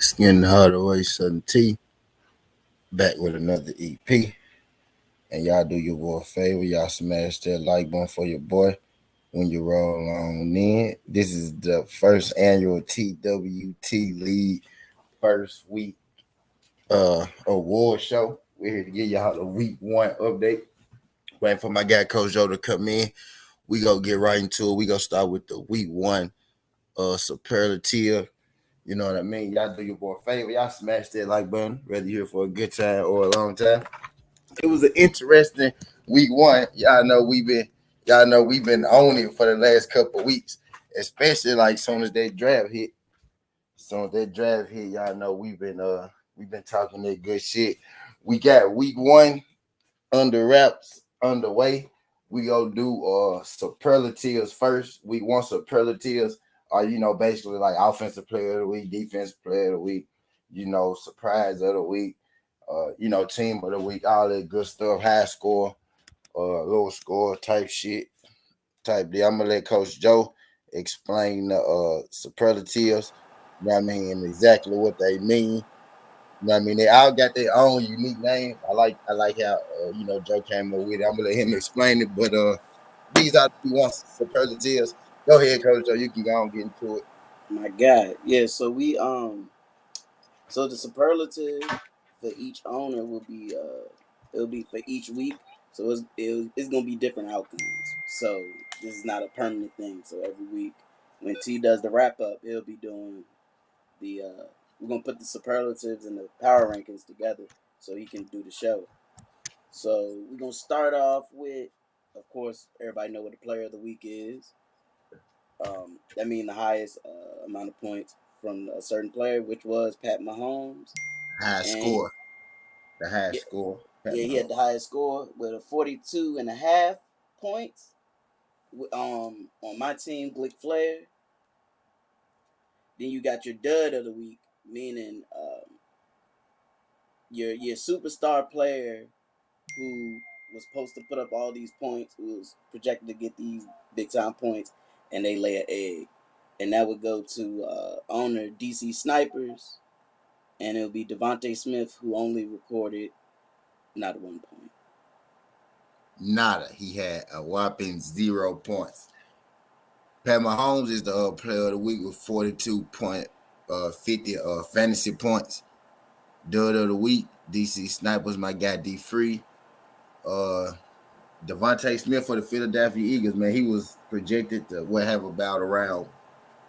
Skin the Heart Away, Southern T, back with another EP. And y'all do your boy a favor. Y'all smash that like button for your boy when you roll on in. This is the first annual TWT League first week award show. We're here to give y'all a week one update. Waiting for my guy Coach Joe to come in. We gonna get right into it. We gonna start with the week one superlative. You know what I mean? Y'all do your boy a favor. Y'all smash that like button, whether you're here for a good time or a long time. It was an interesting week one. Y'all know we've been on it for the last couple of weeks, especially like soon as that draft hit. Soon as that draft hit, y'all know we've been talking that good shit. We got week one under wraps underway. We go do superlatives first. Week one superlatives are basically like offensive player of the week, defensive player of the week, surprise of the week, team of the week, all that good stuff, high score, low score type shit, type deal. I'm gonna let Coach Joe explain the superlatives. You know what I mean, and exactly what they mean. You know what I mean? They all got their own unique name. I like how Joe came up with it. I'm gonna let him explain it, but these are the ones superlatives. Go ahead, Coach Joe. You can go and get into it. My God, yeah. So the superlative for each owner will be it'll be for each week. So it's gonna be different outcomes. So this is not a permanent thing. So every week when T does the wrap up, he'll be doing the we're gonna put the superlatives and the power rankings together so he can do the show. So we're gonna start off with, of course, everybody know what the player of the week is. That means the highest amount of points from a certain player, which was Pat Mahomes, High and score. The high yeah, score. Pat yeah, he had Mahomes. the highest score with a 42 and a half points. On my team, Glick Flair. Then you got your dud of the week, meaning your superstar player who was supposed to put up all these points, who was projected to get these big time points, and they lay an egg, and that would go to owner DC Snipers, and it'll be Devontae Smith who only recorded not 1 point. Nada. He had a whopping 0 points. Pat Mahomes is the player of the week with 42.50 fantasy points. Dud of the week, DC Snipers, my guy D Free. Uh Devontae Smith for the Philadelphia Eagles, man, he was projected to have about around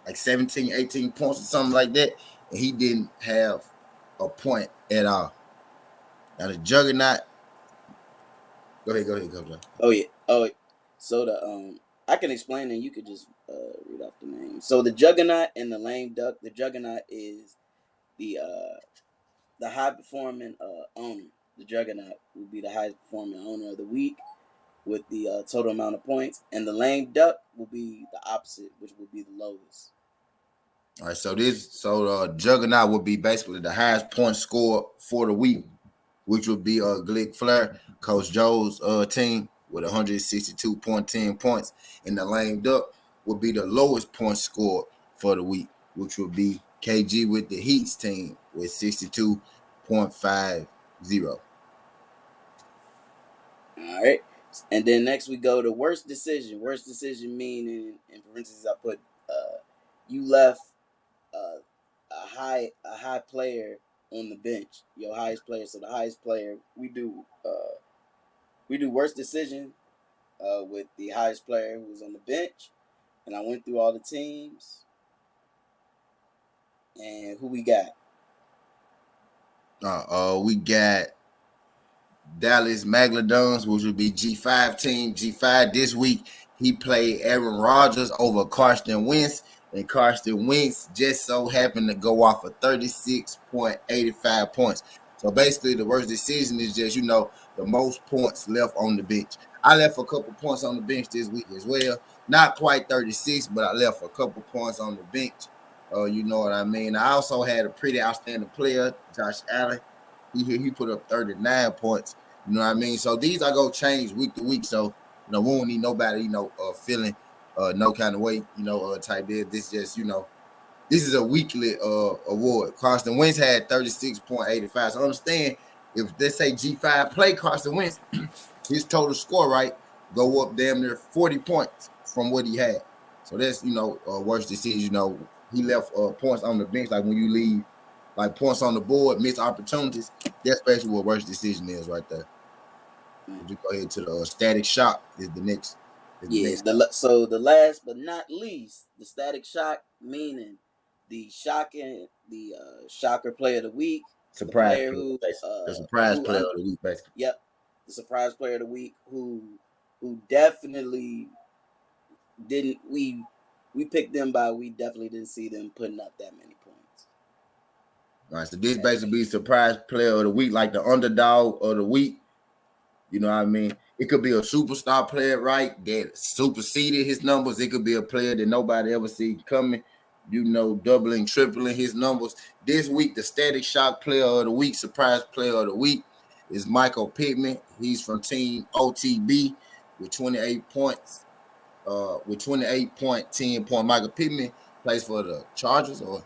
like 17, 18 points or something like that. And he didn't have a point at all. Now the juggernaut, go ahead, Coach. Oh yeah, oh so the I can explain and you could just read off the name. So the Juggernaut and the Lame Duck. The Juggernaut is the high performing owner. The Juggernaut will be the highest performing owner of the week with the total amount of points, and the Lame Duck will be the opposite, which will be the lowest. All right, so juggernaut would be basically the highest point score for the week, which would be Glick Flair, Coach Joe's team with 162.10 points, and the lame duck would be the lowest point score for the week, which would be KG with the Heat's team with 62.50. All right, and then next we go to worst decision. Worst decision meaning, in parentheses, I put you left a high player on the bench, your highest player. So the highest player we do worst decision with the highest player who was on the bench, and I went through all the teams and who we got. We got Dallas Maglodons, which would be G5 team. G5 this week, he played Aaron Rodgers over Carson Wentz, and Carson Wentz just so happened to go off of 36.85 points. So basically, the worst decision is just, the most points left on the bench. I left a couple points on the bench this week as well. Not quite 36, but I left a couple points on the bench. You know what I mean? I also had a pretty outstanding player, Josh Allen. He put up 39 points. You know what I mean? So these are gonna change week to week. So we won't need nobody, feeling no kind of way, type deal. This just, This is a weekly award. Carson Wentz had 36.85. So understand, if they say G5 play Carson Wentz, his total score, right, go up damn near 40 points from what he had. So that's, worst decision. He left points on the bench, like when you leave, like points on the board, missed opportunities. That's basically what worst decision is right there. Would you go ahead to the static shock is the next. Yeah. So the last but not least, the static shock, meaning the shocker player of the week, the Surprise player player, who basically. The surprise player of the week, basically. yep, the surprise player of the week who definitely didn't we picked them by we definitely didn't see them putting up that many points. All right, so this basically surprise player of the week, like the underdog of the week. You know what I mean? It could be a superstar player, right, that superseded his numbers. It could be a player that nobody ever see coming, doubling, tripling his numbers. This week, the static shock player of the week, surprise player of the week, is Michael Pittman. He's from Team OTB with 28 points. With 28.10 point. Michael Pittman plays for the Chargers or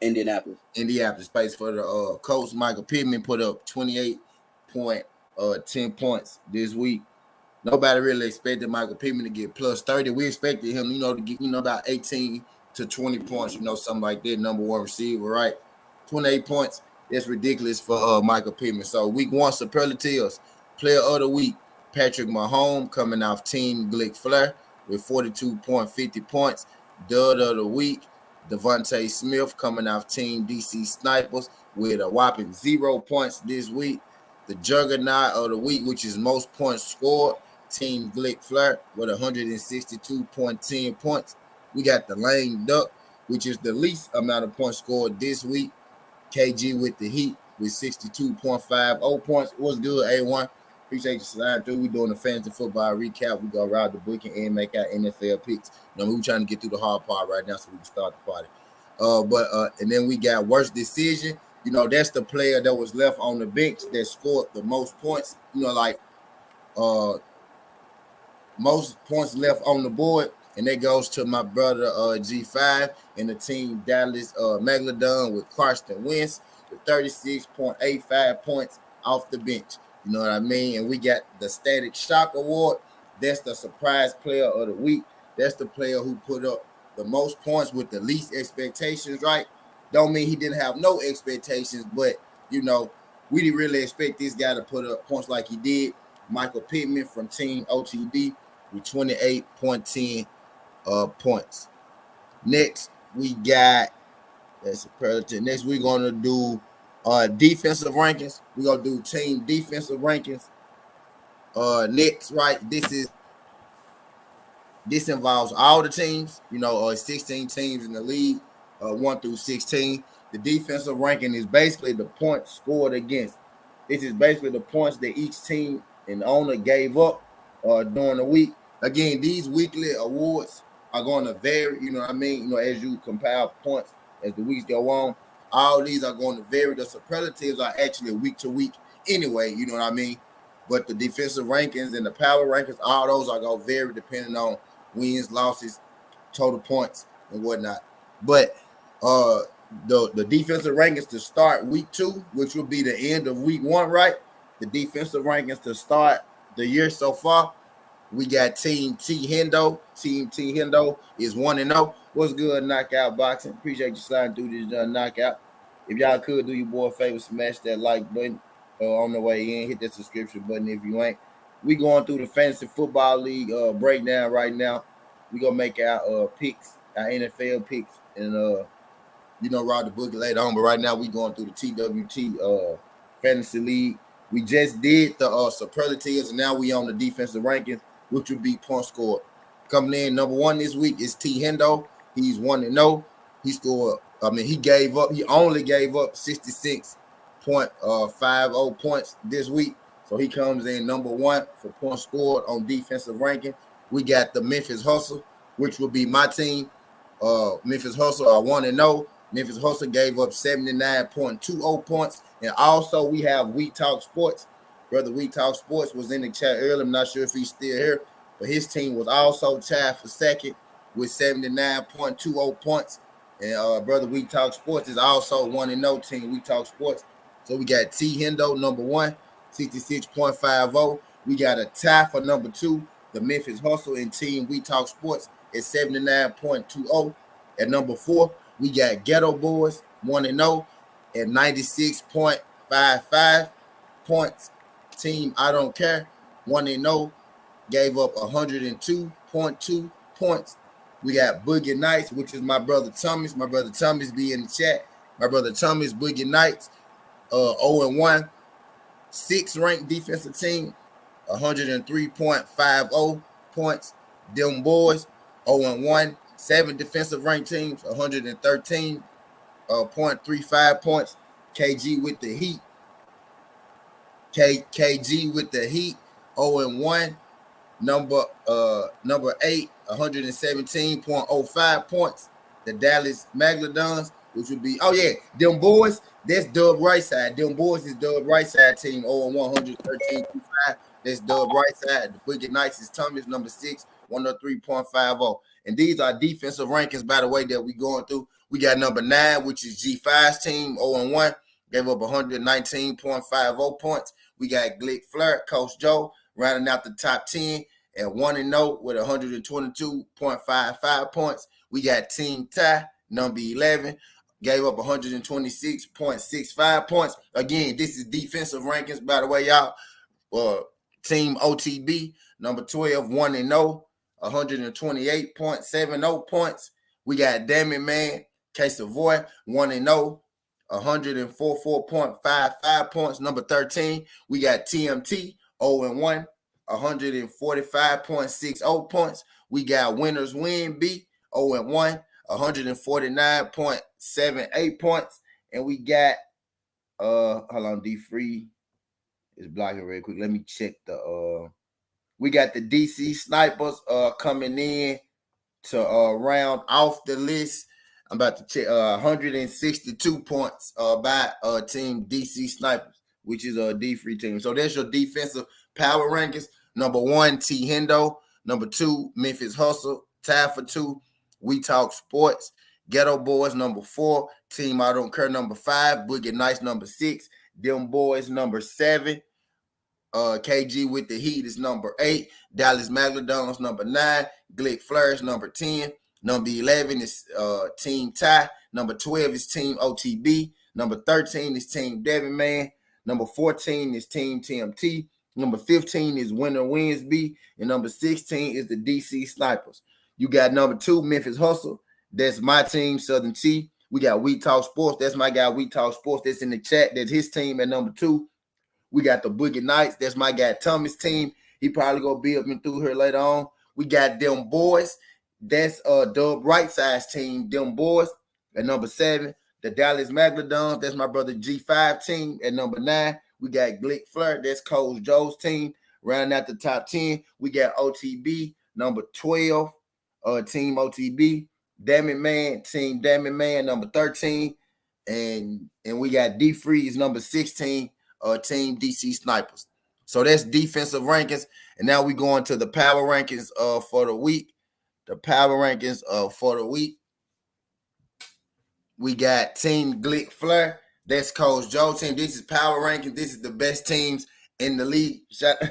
Indianapolis. Indianapolis plays for the Colts. Michael Pittman put up 28.10 points this week. Nobody really expected Michael Pittman to get plus 30. We expected him, to get, about 18 to 20 points, something like that. Number one receiver, right? 28 points. That's ridiculous for Michael Pittman. So week one, superlatives. Player of the week, Patrick Mahomes coming off Team Glick Flair with 42.50 points. Dud of the week, Devontae Smith coming off Team DC Snipers with a whopping 0 points this week. The juggernaut of the week, which is most points scored, Team Glick Flair with 162.10 points. We got the lame duck, which is the least amount of points scored this week. KG with the Heat with 62.50 points. What's good, A1? Appreciate you sliding through. We doing a fantasy football recap. We go ride the booking and make our NFL picks. We're trying to get through the hard part right now so we can start the party. And then we got worst decision. That's the player that was left on the bench that scored the most points. Most points left on the board, and that goes to my brother G5 and the team Dallas Megalodon with Carson Wentz with 36.85 points off the bench. You know what I mean? And we got the Static Shock Award. That's the surprise player of the week. That's the player who put up the most points with the least expectations, right? Don't mean he didn't have no expectations, but, we didn't really expect this guy to put up points like he did. Michael Pittman from Team OTD with 28.10 points. Next, we got that's a predator. Next, we're gonna do defensive rankings. We're gonna do team defensive rankings. Next, right? This involves all the teams. 16 teams in the league, 1 through 16. The defensive ranking is basically the points scored against. This is basically the points that each team and owner gave up during the week. Again, these weekly awards are going to vary, you know what I mean? As you compile points as the weeks go on, all these are going to vary. The superlatives are actually week to week anyway, you know what I mean? But the defensive rankings and the power rankings, all those are going to vary depending on wins, losses, total points, and whatnot. But the defensive rankings to start week 2, which will be the end of week 1, right? The defensive rankings to start the year so far, we got Team T Hendo. Team T Hendo is 1-0. What's good, Knockout Boxing? Appreciate you sliding through this knockout. If y'all could do your boy a favor, smash that like button on the way in. Hit that subscription button if you ain't. We going through the Fantasy Football League breakdown right now. We gonna make our picks, our NFL picks, and ride the book later on. But right now we going through the TWT Fantasy League. We just did the superlatives, and now we on the defensive rankings, which would be points scored. Coming in number 1 this week is T Hendo. He's 1-0. He scored. He only gave up 66.50 points this week. So he comes in number 1 for points scored on defensive ranking. We got the Memphis Hustle, which will be my team. Memphis Hustle are 1-0. Memphis Hustle gave up 79.20 points. And also we have We Talk Sports. Brother We Talk Sports was in the chat earlier. I'm not sure if he's still here, but his team was also tied for second with 79.20 points. And brother, We Talk Sports is also 1-0 team. We Talk Sports. So we got T Hendo number 1, 66.50. We got a tie for number 2, the Memphis Hustle and team We Talk Sports at 79.20. At number 4, we got Ghetto Boys 1-0 at 96.55 points. Team I Don't Care 1-0 gave up 102.2 points. We got Boogie Nights, which is my brother Thomas. My brother Thomas be in the chat. My brother Thomas, Boogie Nights, 0-1. 6th ranked defensive team, 103.50 points. Them Boys, 0-1. 7 defensive ranked teams, 113.35 points. KG with the Heat. KG with the Heat, 0-1. Number 8, 117.05 points. The Dallas Megalodons, which would be them boys. That's Dub right side. Them boys is Dub right side team, 0-113.25. That's Dub right side. The Boogie Knights is Thomas, number 6, 103.50. And these are defensive rankings, by the way, that we going through. We got number 9, which is G5's team, 0-1, gave up 119.50 points. We got Glick Flair, Coach Joe, rounding out the top 10 at 1-0 with 122.55 points. We got Team Ty, number 11, gave up 126.65 points. Again, this is defensive rankings, by the way, y'all. Team OTB, number 12, 1-0, 128.70 points. We got Damn It Man, K Savoy, 1-0, 144.55 points. Number 13, we got TMT, 0-1, 145.60 points. We got Winners Win B, 0-1, 149.78 points. And we got hold on, D Free is blocking real quick. Let me check the we got the DC Snipers coming in to round off the list. I'm about to check 162 points by team DC Snipers, which is a D-free team. So that's your defensive power rankings. Number 1, T Hendo. Number 2, Memphis Hustle. Tied for 2, We Talk Sports. Ghetto Boys, number 4. Team I Don't Care, number 5. Boogie Nights, number 6. Them Boys, number 7. KG with the Heat is number 8. Dallas Megalodons, number 9. Glick Flourish, number 10. Number 11 is Team Ty. Number 12 is Team OTB. Number 13 is Team Devin Man. Number 14 is Team TMT. Number 15 is Winter Winsby. And number 16 is the DC Snipers. You got number 2, Memphis Hustle. That's my team, Southern T. We got We Talk Sports. That's my guy, We Talk Sports. That's in the chat. That's his team at number 2. We got the Boogie Nights. That's my guy, Thomas' team. He probably going to be up and through here later on. We got Them Boys. That's Dub Right Side's team, Them Boys. At number 7, the Dallas Megalodons. That's my brother G5 team. At number 9, we got Glick Flirt. That's Coach Joe's team. Rounding out the top 10, we got OTB, number 12, Team OTB. Damn It Man, Team Damn It Man, number 13. And we got D Freeze, number 16, Team DC Snipers. So that's defensive rankings. And now we go into the power rankings for the week. The power rankings for the week. We got Team Glick Flair. That's Coach Joe team. This is power ranking. This is the best teams in the league.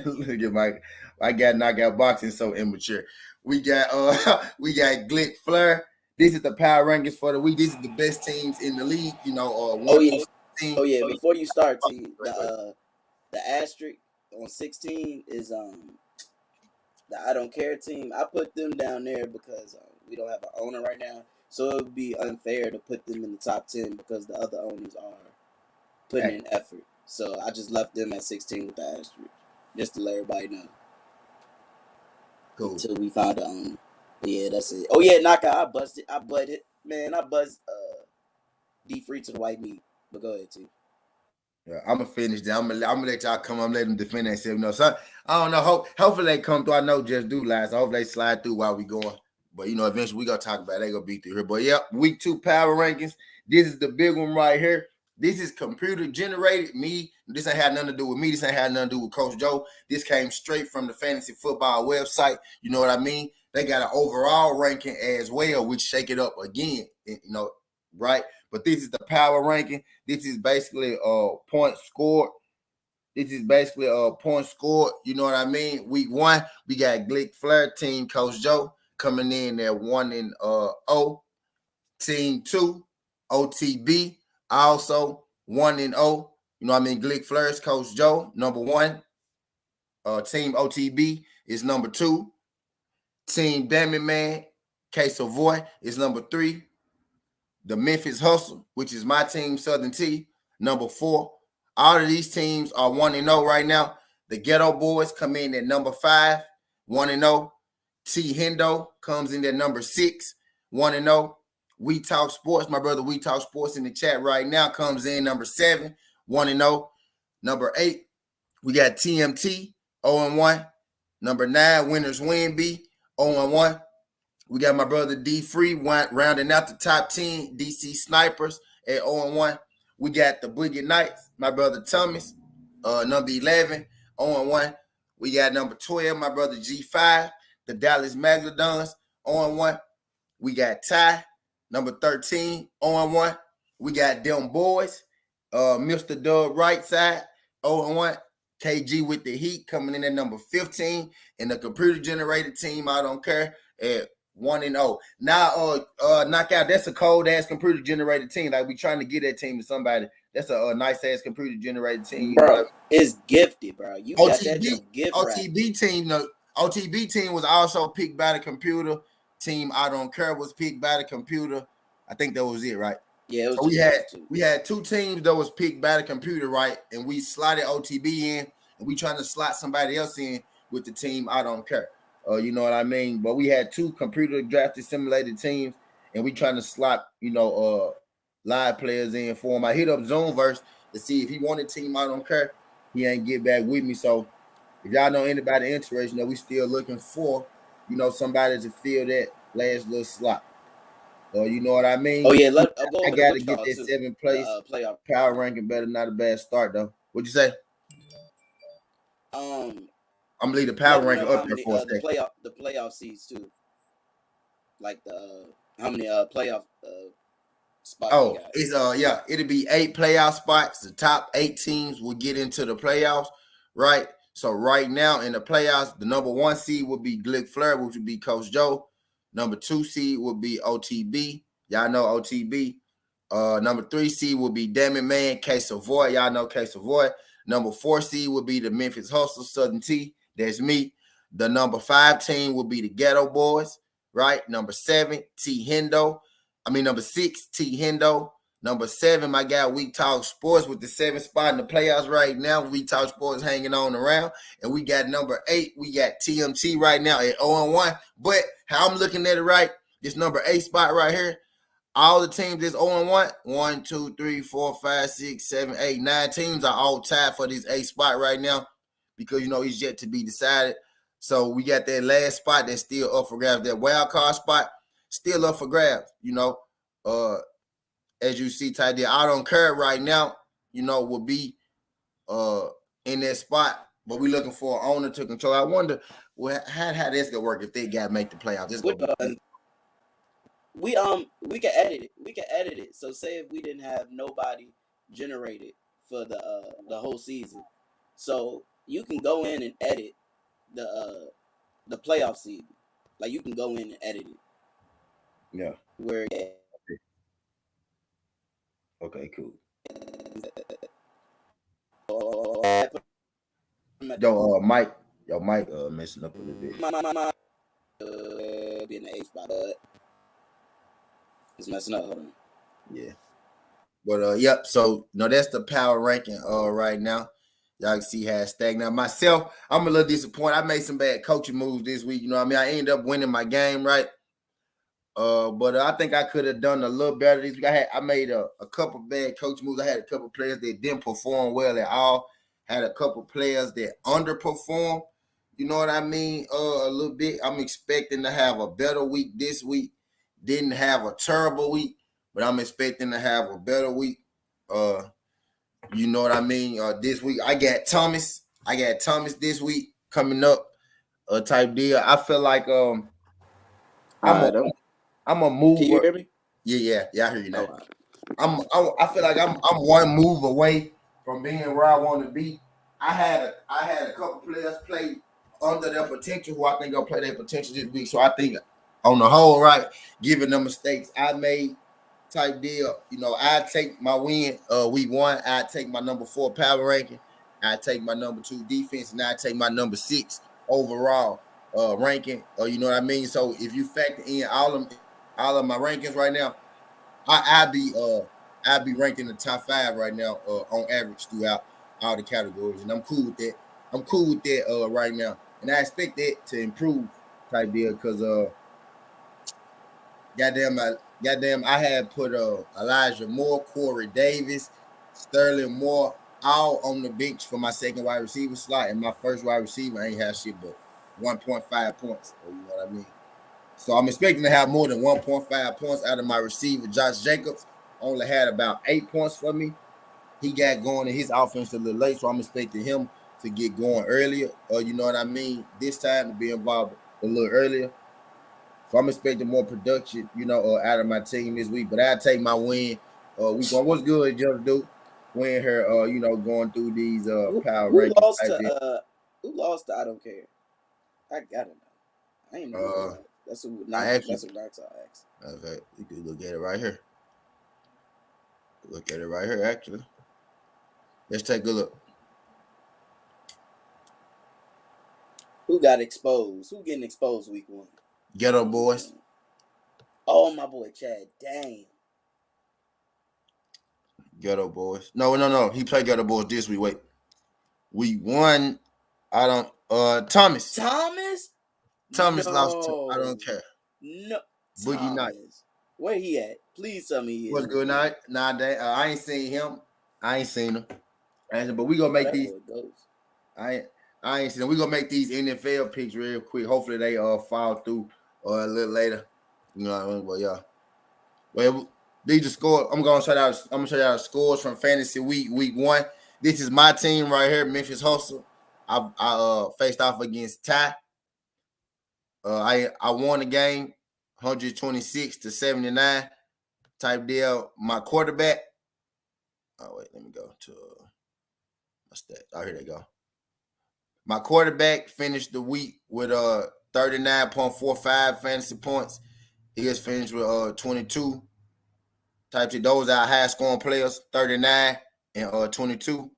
Look at I got knockout boxing so immature. We got Glick Flair. This is the power rankings for the week. This is the best teams in the league. You know, Oh yeah. Before you start, T, the asterisk on 16 is the I Don't Care team. I put them down there because we don't have an owner right now, so it would be unfair to put them in the top 10 because the other owners are putting in effort. So I just left them at 16 with the asterisk, just to let everybody know. Cool. Until we found an owner. But yeah, that's it. Oh yeah, knockout. I buzzed D Free to the white meat. But go ahead, T. Yeah, I'm gonna finish that. I'm gonna let y'all come. I'm let them defend themselves. No, so I don't know. Hopefully they come through. I know Just Do lies. So hopefully they slide through while we going. But eventually we gonna talk about it. They gonna be through here. But yeah, week 2 power rankings. This is the big one right here. This is computer generated. This ain't had nothing to do with me. This ain't had nothing to do with Coach Joe. This came straight from the fantasy football website. You know what I mean? They got an overall ranking as well, which shake it up again. right? But this is the power ranking. This is basically point scored. This is basically a point scored. You know what I mean? Week 1, we got Glick Flair, Team Coach Joe coming in at 1-0. Team 2, OTB, also 1-0. You know what I mean? Glick Flair's Coach Joe, number 1. Team OTB is number 2. Team Damn Man, K Savoy is number 3. The Memphis Hustle, which is my team, Southern T, number 4. All of these teams are 1-0 right now. The Ghetto Boys come in at number 5, 1-0. T Hendo comes in at number 6, 1-0. We Talk Sports, my brother We Talk Sports in the chat right now, comes in number 7, 1-0. Number 8, we got TMT, 0-1. Number 9, Winners Winby, 0-1. We got my brother D Free rounding out the top 10, DC Snipers at 0-1. We got the Boogie Knights, my brother Thomas, number 11, 0-1. We got number 12, my brother G5, the Dallas Megalodons, 0-1. We got Ty, number 13, 0-1. We got them boys, Mr. Doug Right Side, 0-1. KG with the Heat coming in at number 15. And the computer generated team, I don't care, at 1-0. Now, knockout, that's a cold ass computer generated team. Like, we trying to get that team to somebody. That's a nice ass computer generated team. Bro, you know, it's gifted, bro. You got that gift OTB team. The OTB team was also picked by the computer. Team I don't care was picked by the computer. I think that was it, right? Yeah, it was. So we had 2 teams that was picked by the computer, right? And we slotted OTB in, and we trying to slot somebody else in with the team I don't care. You know what I mean? But we had 2 computer drafted simulated teams, and we trying to slot, live players in for him. I hit up Zoomverse to see if he wanted team I don't care. He ain't get back with me. So if y'all know anybody interested, we still looking for, somebody to fill that last little slot. You know what I mean? Oh yeah, I got to get that 7th place playoff power ranking. Better not a bad start though. What'd you say? I'm gonna leave the power ranking up there for a second. The playoff seeds too. Like how many playoff spots? Oh, it's it'll be 8 playoff spots. The top 8 teams will get into the playoffs, right? So right now in the playoffs, the number 1 seed will be Glick Flair, which would be Coach Joe. Number 2 seed will be OTB. Y'all know OTB. Number 3 seed will be Damn Man, K Savoy. Y'all know K Savoy. Number 4 seed will be the Memphis Hustle, Southern T. That's me. The number 5 team will be the Ghetto Boys, right? Number 7, T Hendo. Number 6, T Hendo. Number 7, my guy, We Talk Sports with the 7th spot in the playoffs right now. We Talk Sports hanging on around. And we got number 8, we got TMT right now at 0-1. But how I'm looking at it, right, this number 8 spot right here, all the teams is 0-1. 1, 2, 3, 4, 5, 6, 7, 8, 9 teams are all tied for this 8 spot right now because, it's yet to be decided. So we got that last spot that's still up for grabs. That wild card spot still up for grabs, as you see, Ty, I don't care right now, will be in that spot, but we looking for an owner to control. I wonder how this gonna work if they got to make the playoffs. This we can edit it. We can edit it. So say if we didn't have nobody generated for the whole season, so you can go in and edit the playoff season. Like you can go in and edit it. Yeah. Where. Okay, cool. Your mic messing up a little bit. Be in the 8th spot, it's messing up. Hold on. Yeah. But yep, so that's the power ranking right now. Y'all can see how it's stagnant. Myself, I'm a little disappointed. I made some bad coaching moves this week. I ended up winning my game, right? But I think I could have done a little better this week. I made a couple bad coach moves. I had a couple players that didn't perform well at all. Had a couple players that underperformed. You know what I mean? A little bit. I'm expecting to have a better week this week. Didn't have a terrible week, but I'm expecting to have a better week. You know what I mean? This week I got Thomas. This week coming up. Type deal. I feel like I'm a mover. Can you hear me? Yeah. I hear you Oh, now. all right. I feel like I'm one move away from being where I want to be. I had a couple players play under their potential who I think gonna play their potential this week. So I think on the whole, right, given the mistakes I made, type deal, I take my win week one. I take my number 4 power ranking. I take my number 2 defense, and I take my number 6 overall ranking. You know what I mean? So if you factor in all of my rankings right now, I I'd be ranked in the top 5 right now on average throughout all the categories, and I'm cool with that. I'm cool with that right now, and I expect that to improve type deal because goddamn, I had put Elijah Moore, Corey Davis, Sterling Moore all on the bench for my second wide receiver slot, and my first wide receiver ain't had shit but 1.5 points. You know what I mean? So I'm expecting to have more than 1.5 points out of my receiver. Josh Jacobs only had about 8 points for me. He got going in his offense a little late, so I'm expecting him to get going earlier. You know what I mean? This time to be involved a little earlier. So I'm expecting more production, out of my team this week. But I take my win. We going. What's good, Just do? Win her. Going through these power Who rankings lost type to deal. who lost to I don't care. I gotta know. I ain't know who Uh, lost. That's who I not. actually That's who knocks out X. okay. You can look at it right here. Look at it right here. Actually, let's take a look. Who got exposed? Who getting exposed week one? Ghetto Week boys. one. Oh, my boy Chad. Damn. Ghetto boys. No. He played Ghetto boys this week. Wait, week one. I don't. Thomas. Thomas? Thomas lost to. I No. don't care. No. Boogie Night. Thomas. Where he at? Please tell me he in What's the good league. night? Nah, I ain't seen him. I ain't seen him. But we gonna Oh, make that these. boy goes. I ain't, I ain't seen them. We gonna make these NFL picks real quick. Hopefully they fall through or a little later. You know what I mean? But yeah. Well, these are scores. I'm gonna show y'all the scores from Fantasy Week 1. This is my team right here, Memphis Hustle. I faced off against Ty. I won the game 126-79 type deal. My quarterback. Oh wait, let me go to my stats. Oh, here they go. My quarterback finished the week with 39.45 fantasy points. He has finished with 22 type of those are high scoring players, 39 and 22.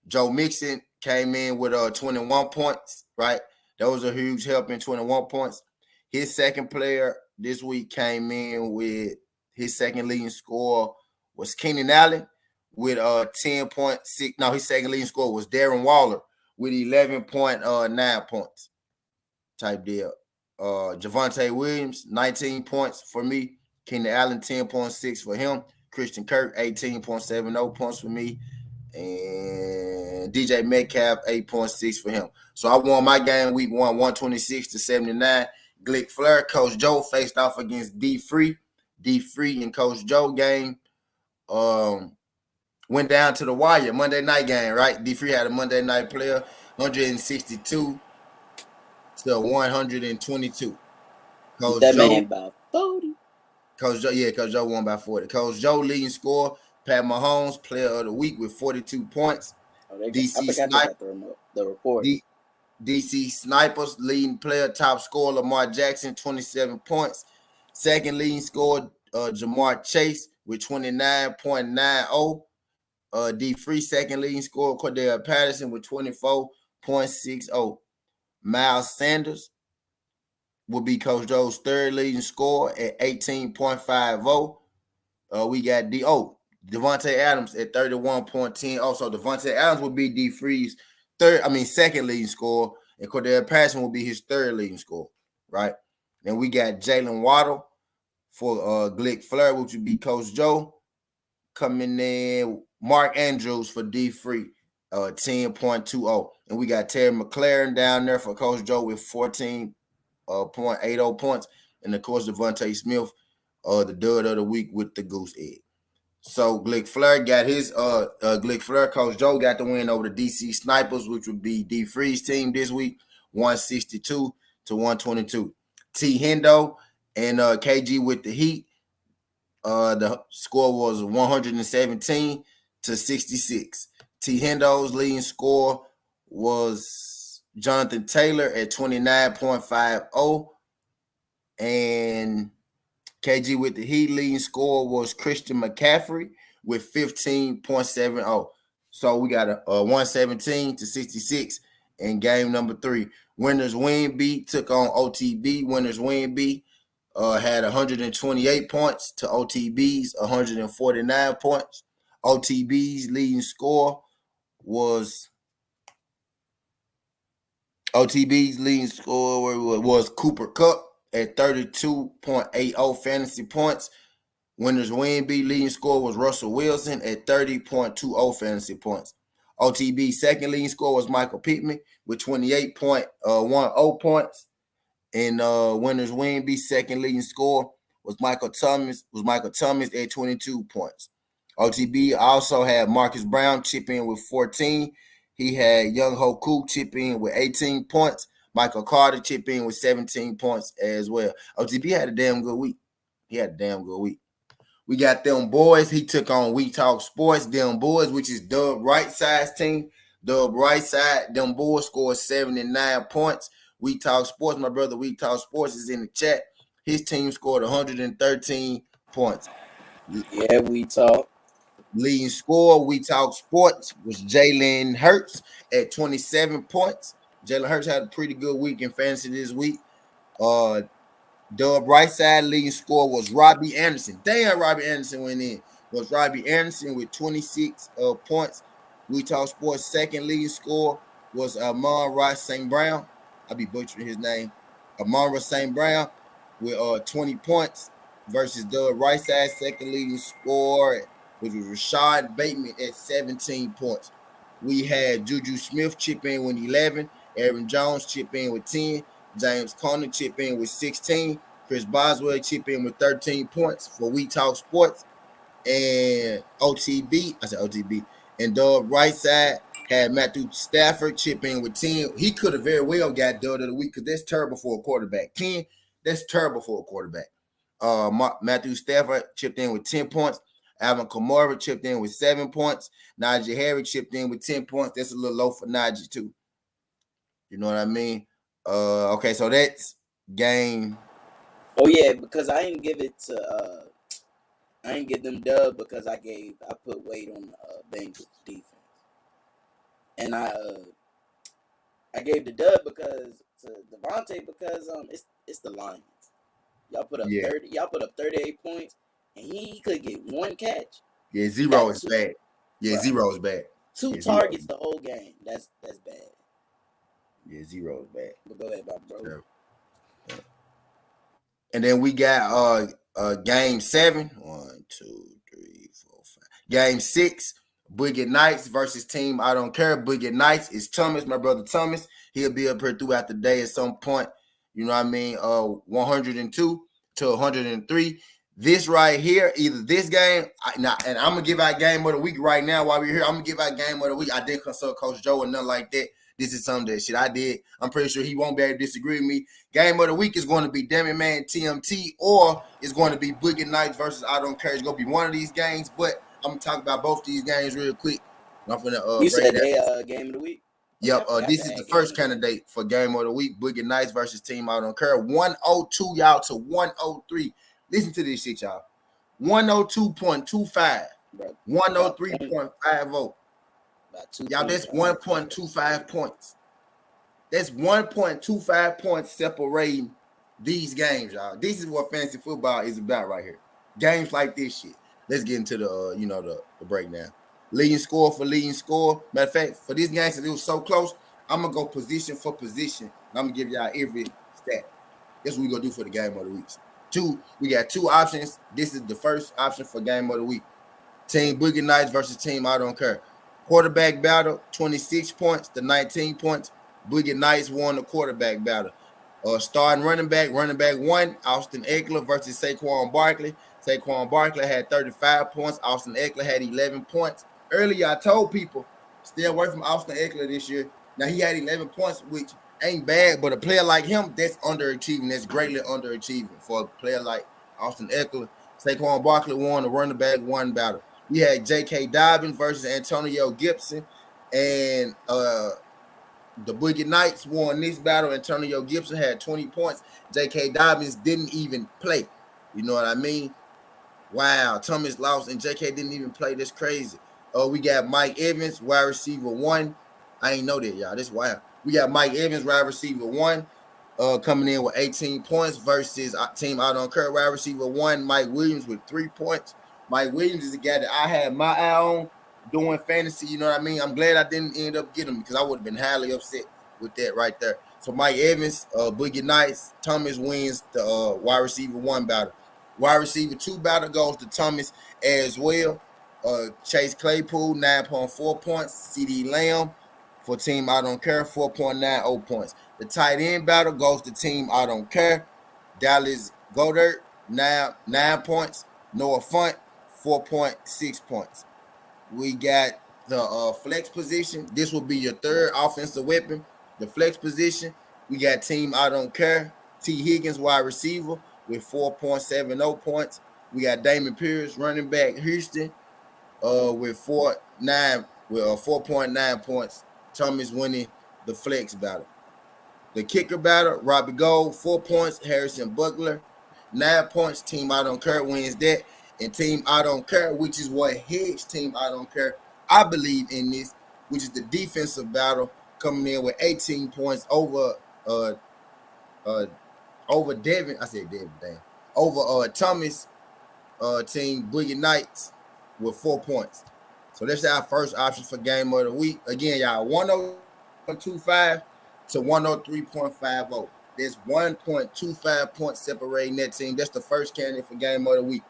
Joe Mixon came in with 21 points, right? Those are huge help in 21 points. His second player this week came in with his second leading score was Keenan Allen with 10.6. No, his second leading score was Darren Waller with 11.9 points type deal. Javonte Williams, 19 points for me. Keenan Allen, 10.6 for him. Christian Kirk, 18.70 points for me. And DJ Metcalf, 8.6 for him. So I won my game week 126-79. Glick Flair, Coach Joe faced off against D Free. D Free and Coach Joe game went down to the wire. Monday night game, right? D Free had a Monday night player, 162 to 122. Coach That man Joe, about 40. Coach Joe won by 40. Coach Joe leading score, Pat Mahomes, player of the week with 42 points. Oh, they got, I DC forgot they Sniper, got the reports. D, DC Snipers leading player, top scorer Lamar Jackson, 27 points. Second leading scorer Jamar Chase with 29.90. D Free second leading scorer Cordell Patterson with 24.60. Miles Sanders will be Coach Joe's third leading scorer at 18.50. We got Devontae Adams at 31.10. Also, Devontae Adams will be D Free's second leading scorer, and Cordell Patterson will be his third leading scorer, right? Then we got Jalen Waddle for Glick Flair, which would be Coach Joe. Coming in, Mark Andrews for D Free, 10.20. And we got Terry McLaren down there for Coach Joe with 14.80 points. And of course, Devontae Smith, the dud of the week with the goose egg. So Glick Flair got his Glick Flair, Coach Joe got the win over the DC Snipers, which would be D Free's team this week, 162 to 122. T Hendo and KG with the Heat. The score was 117-66. T. Hendo's leading score was Jonathan Taylor at 29.50. And KG with the Heat leading score was Christian McCaffrey with 15.70. So we got a 117-66 in game number 3. Winners Win-B took on OTB. Winners Win-B had 128 points to OTB's 149 points. OTB's leading score was Cooper Kupp at 32.80 fantasy points. Winners Win-B leading score was Russell Wilson at 30.20 fantasy points. OTB's second leading score was Michael Pittman with 28.10 points. And Winners Win-B second leading score was Michael Thomas at 22 points. OTB also had Marcus Brown chip in with 14. He had Young Hoku chip in with 18 points. Michael Carter chip in with 17 points as well. OTB had a damn good week. We got them boys. He took on We Talk Sports. Them boys, which is Dub Right Side's team. Dub Right Side, them boys scored 79 points. We Talk Sports, my brother We Talk Sports is in the chat. His team scored 113 points. Yeah, We Talk. Leading score, We Talk Sports, was Jalen Hurts at 27 points. Jalen Hurts had a pretty good week in fantasy this week. Dub Right Side leading score was Robbie Anderson. Damn, Robbie Anderson went in. Was Robbie Anderson with 26 points. We Talk Sports second leading score was Amon-Ra St. Brown. I'll be butchering his name. Amon-Ra St. Brown with 20 points versus Dub Right Side second leading score, which was Rashad Bateman at 17 points. We had Juju Smith chip in with 11. Aaron Jones chip in with 10. James Conner chip in with 16. Chris Boswell chip in with 13 points for We Talk Sports. And OTB. And Dub Right Side had Matthew Stafford chip in with 10. He could have very well got Dub of the week because that's terrible for a quarterback. 10, that's terrible for a quarterback. Matthew Stafford chipped in with 10 points. Alvin Kamara chipped in with 7 points. Najee Harris chipped in with 10 points. That's a little low for Najee, too. You know what I mean? Okay, so that's game. Oh yeah, because I didn't give it to I didn't give them dub because I put weight on the Bengals defense. And I gave the dub because to Devontae because it's the Lions. Y'all put up 38 points and he could get one catch. Yeah, zero is bad. Yeah, zero is bad. 2 targets the whole game. That's bad. Yeah, zero is bad. But go ahead, bro. Yeah. And then we got game 7. 1, 2, 3, 4, 5. Game 6. Boogie Knights versus team I Don't Care. Boogie Knights is Thomas, my brother Thomas. He'll be up here throughout the day at some point. You know what I mean? 102 to 103. This right here, either this game, and I'm going to give out game of the week right now while we're here. I'm going to give out game of the week. I didn't consult Coach Joe or nothing like that. This is some of that shit I did. I'm pretty sure he won't be able to disagree with me. Game of the week is going to be Demi Man TMT, or it's going to be Boogie Knights versus I Don't Care. It's going to be one of these games, but I'm going to talk about both these games real quick. I'm going to you said they game of the week? Yep. This is the first candidate for game of the week. Boogie Knights versus team I Don't Care. 102, y'all, to 103. Listen to this shit, y'all. 102.25. 103.50. Y'all, that's 1.25 points. That's 1.25 points separating these games, y'all. This is what fantasy football is about right here. Games like this shit. Let's get into the breakdown. Leading score for leading score. Matter of fact, for this game, since it was so close, I'm going to go position for position. I'm going to give y'all every stat. That's what we're going to do for the game of the week. We got 2 options. This is the first option for game of the week. Team Boogie Knights versus team I Don't Care. Quarterback battle, 26 points to 19 points. Boogie Knights won the quarterback battle. Starting running back 1, Austin Eckler versus Saquon Barkley. Saquon Barkley had 35 points. Austin Eckler had 11 points. Earlier, I told people, stay away from Austin Eckler this year. Now, he had 11 points, which ain't bad, but a player like him, that's underachieving. That's greatly underachieving for a player like Austin Eckler. Saquon Barkley won the running back one battle. We had J.K. Dobbins versus Antonio Gibson, and the Boogie Knights won this battle. Antonio Gibson had 20 points. J.K. Dobbins didn't even play. You know what I mean? Wow, Thomas lost and J.K. didn't even play. This crazy. We got Mike Evans, wide receiver one. I ain't know that, y'all. This wild. We got Mike Evans, wide receiver one, coming in with 18 points versus team out on Kurt, wide receiver one. Mike Williams with 3 points. Mike Williams is a guy that I had my eye on doing fantasy. You know what I mean? I'm glad I didn't end up getting him because I would have been highly upset with that right there. So Mike Evans, Boogie Nights, Thomas wins the wide receiver one battle. Wide receiver two battle goes to Thomas as well. Chase Claypool, 9.4 points. CD Lamb for team I don't care, 4.90 points. The tight end battle goes to team I don't care. Dallas Goddard, 9 points. Noah Font, 4.6 points. We got the flex position. This will be your third offensive weapon. The flex position, we got team I don't care. T. Higgins, wide receiver, with 4.70 points. We got Damon Pierce, running back, Houston, with 4.9 points. Thomas winning the flex battle. The kicker battle, Robbie Gold, 4 points. Harrison Butler, 9 points. Team I don't care wins that. And team I don't care, which is what hedged team I don't care, I believe in this, which is the defensive battle, coming in with 18 points over Devin. I said Devin, damn. Over Thomas team Boogie Knights with 4 points. So that's our first option for game of the week. Again, y'all, 102.25 to 103.50. There's 1.25 points separating that team. That's the first candidate for game of the week.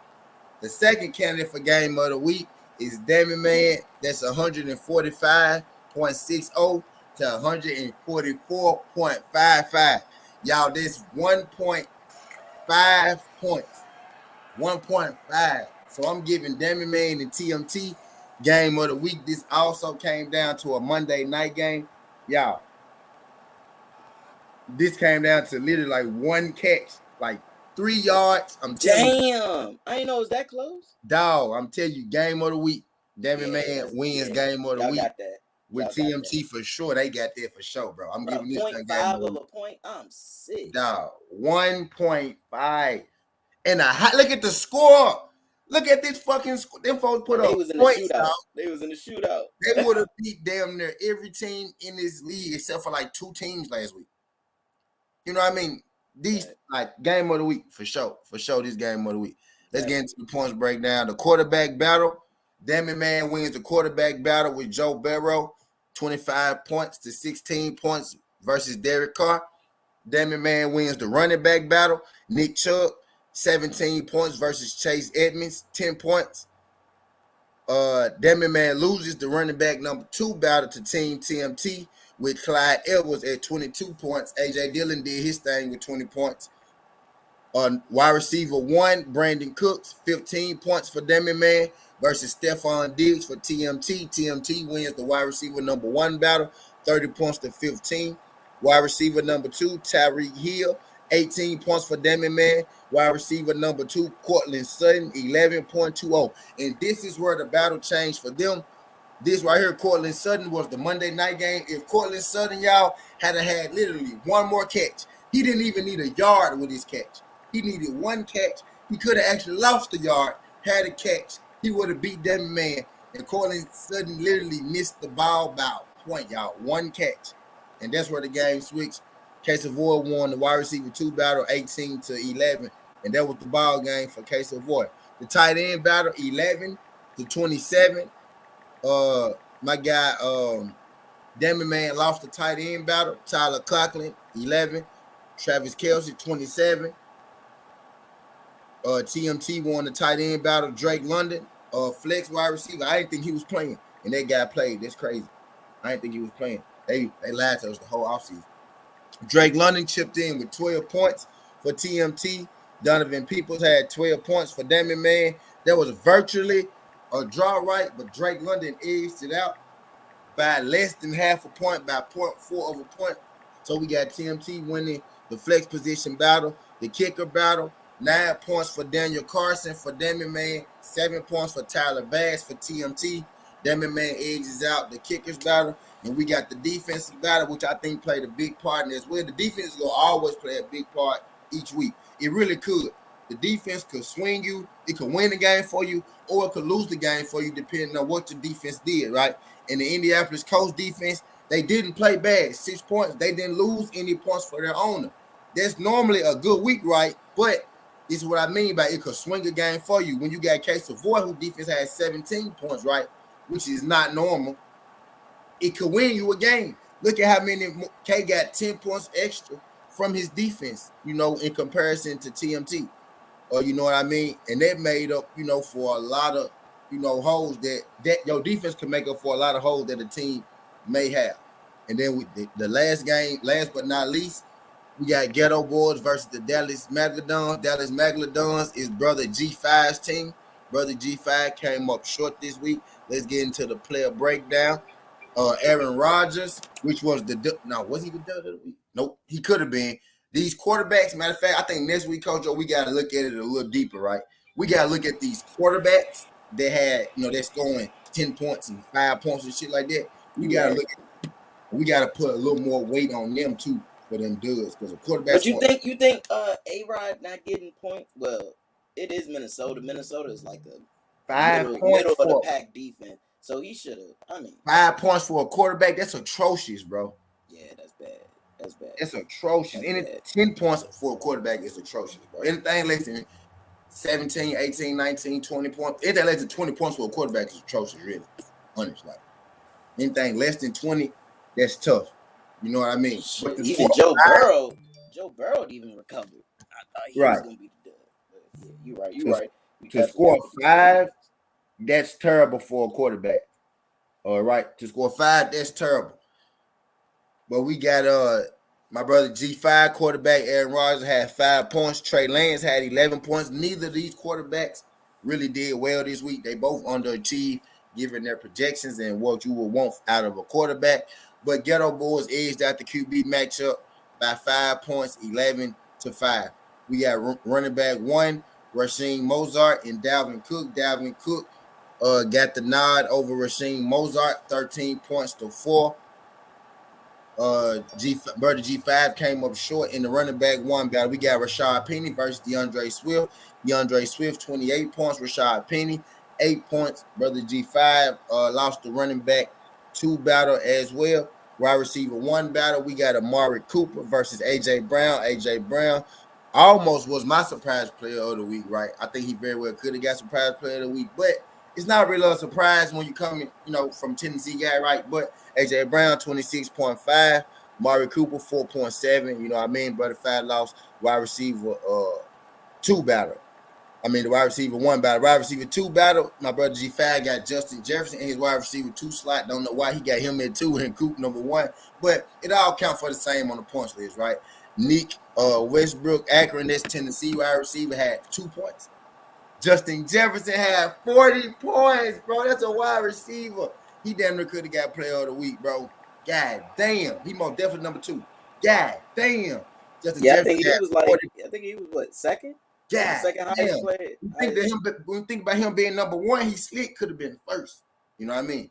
The second candidate for game of the week is Damon Man. That's 145.60 to 144.55. Y'all, this 1.5 points. 1.5. So I'm giving Damon Man and TMT game of the week. This also came down to a Monday night game. Y'all, this came down to literally like one catch, like 3 yards. I'm telling you. Damn. I didn't know it was that close. Dog, I'm telling you, game of the week. Damon Man wins game of the Y'all week. got that. With TMT for sure. They got that for sure, bro. I'm giving this thing game of a point. I'm sick. Dog, 1.5. And look at the score. Look at this fucking score. Them folks put up They was in the shootout. They was in the shootout. They would have beat damn near every team in this league except for like 2 teams last week. You know what I mean? These like game of the week for sure. For sure, this game of the week. Let's get into the points breakdown. The quarterback battle. Damon Man wins the quarterback battle with Joe Burrow, 25 points to 16 points versus Derek Carr. Damon Man wins the running back battle. Nick Chubb, 17 points versus Chase Edmonds, 10 points. Damon Man loses the running back number 2 battle to Team TMT with Clyde Edwards at 22 points. AJ Dillon did his thing with 20 points. Wide receiver 1, Brandon Cooks, 15 points for Damon Man versus Stephon Diggs for TMT. TMT wins the wide receiver number 1 battle, 30 points to 15. Wide receiver number 2, Tyreek Hill, 18 points for Damon Man. Wide receiver number 2, Cortland Sutton, 11.20. And this is where the battle changed for them. This right here, Cortland Sutton, was the Monday night game. If Cortland Sutton, y'all, had literally one more catch, he didn't even need a yard with his catch. He needed 1 catch. He could have actually lost the yard, had a catch. He would have beat Damon Man. And Cortland Sutton literally missed the ball by a point, y'all. 1 catch. And that's where the game switched. Casavoy won the wide receiver 2 battle, 18 to 11. And that was the ball game for Casavoy. The tight end battle, 11 to 27. My guy, Damon Man lost the tight end battle. Tyler Conklin, 11. Travis Kelce, 27. TMT won the tight end battle. Drake London, flex wide receiver. I didn't think he was playing, and that guy played. That's crazy. I didn't think he was playing. They lied to us the whole offseason. Drake London chipped in with 12 points for TMT. Donovan Peoples had 12 points for Damon Man. That was virtually a draw right, but Drake London edged it out by less than half a point, by 0.4 of a point. So we got TMT winning the flex position battle. The kicker battle, 9 points for Daniel Carson for Demi Man, 7 points for Tyler Bass for TMT. Demi Man edges out the kickers battle, and we got the defensive battle, which I think played a big part in as well. The defense is gonna always play a big part each week. It really could. The defense could swing you, it could win the game for you, or it could lose the game for you, depending on what your defense did, right? In the Indianapolis Colts defense, they didn't play bad. 6 points. They didn't lose any points for their owner. That's normally a good week, right? But this is what I mean by it could swing a game for you. When you got Case Savoy, who defense has 17 points, right? Which is not normal. It could win you a game. Look at how many K got 10 points extra from his defense, in comparison to TMT. Or you know what I mean? And that made up, for a lot of, holes that your defense can make up for a lot of holes that the team may have. And then the last game, last but not least, we got Ghetto Boys versus the Dallas Megalodons. Dallas Megalodons is Brother G5's team. Brother G5 came up short this week. Let's get into the player breakdown. Aaron Rodgers, which was was he the dud of the week? Nope, he could have been. These quarterbacks, matter of fact, I think next week, Coach, we got to look at it a little deeper, right? We got to look at these quarterbacks that had, they're scoring 10 points and 5 points and shit like that. We got to we got to put a little more weight on them too for them dudes, because a quarterback. But you think A-Rod not getting points? Well, it is Minnesota. Minnesota is like a 5 middle points of the pack defense. So he should have. 5 points for a quarterback. That's atrocious, bro. Yeah, that's bad. That's bad. It's atrocious. Bad. 10 points for a quarterback is atrocious, bro. Anything less than 17, 18, 19, 20 points. Anything less than 20 points for a quarterback is atrocious, really. Honestly. Anything less than 20, that's tough. You know what I mean? Shit, even Joe Burrow even recovered. I thought he was gonna be the dud. Yeah, you're right. To score 5, that's terrible for a quarterback. All right. To score 5, that's terrible. But we got my brother G5 quarterback Aaron Rodgers had 5 points. Trey Lance had 11 points. Neither of these quarterbacks really did well this week. They both underachieved given their projections and what you would want out of a quarterback. But Ghetto Boys edged out the QB matchup by 5 points, 11-5. We got running back 1, Rasheem Mozart, and Dalvin Cook. Dalvin Cook got the nod over Rasheem Mozart, 13 points to 4. Brother G5 came up short in the running back 1 battle. We got Rashad Penny versus DeAndre Swift. DeAndre Swift, 28 points. Rashad Penny, 8 points. Brother G5 lost the running back 2 battle as well. Wide receiver 1 battle. We got Amari Cooper versus AJ Brown. AJ Brown almost was my surprise player of the week, right? I think he very well could have got surprise player of the week, but it's not really a surprise when you come, from Tennessee guy, right? But AJ Brown, 26.5. Amari Cooper, 4.7. You know what I mean? Brother 5 lost wide receiver 2 battle. The wide receiver 1 battle. Wide receiver 2 battle, my brother G5 got Justin Jefferson in his wide receiver 2 slot. Don't know why he got him at 2 and Coop number 1. But it all counts for the same on the points list, right? Nick Westbrook Akron, this Tennessee wide receiver, had 2 points. Justin Jefferson had 40 points, bro. That's a wide receiver. He damn near could have got player of the week, bro. God damn. He most definitely number 2. God damn. Justin Jefferson. I think he was what, second? Yeah. Second highest player. When you think about him being number 1, he slick could have been first. You know what I mean?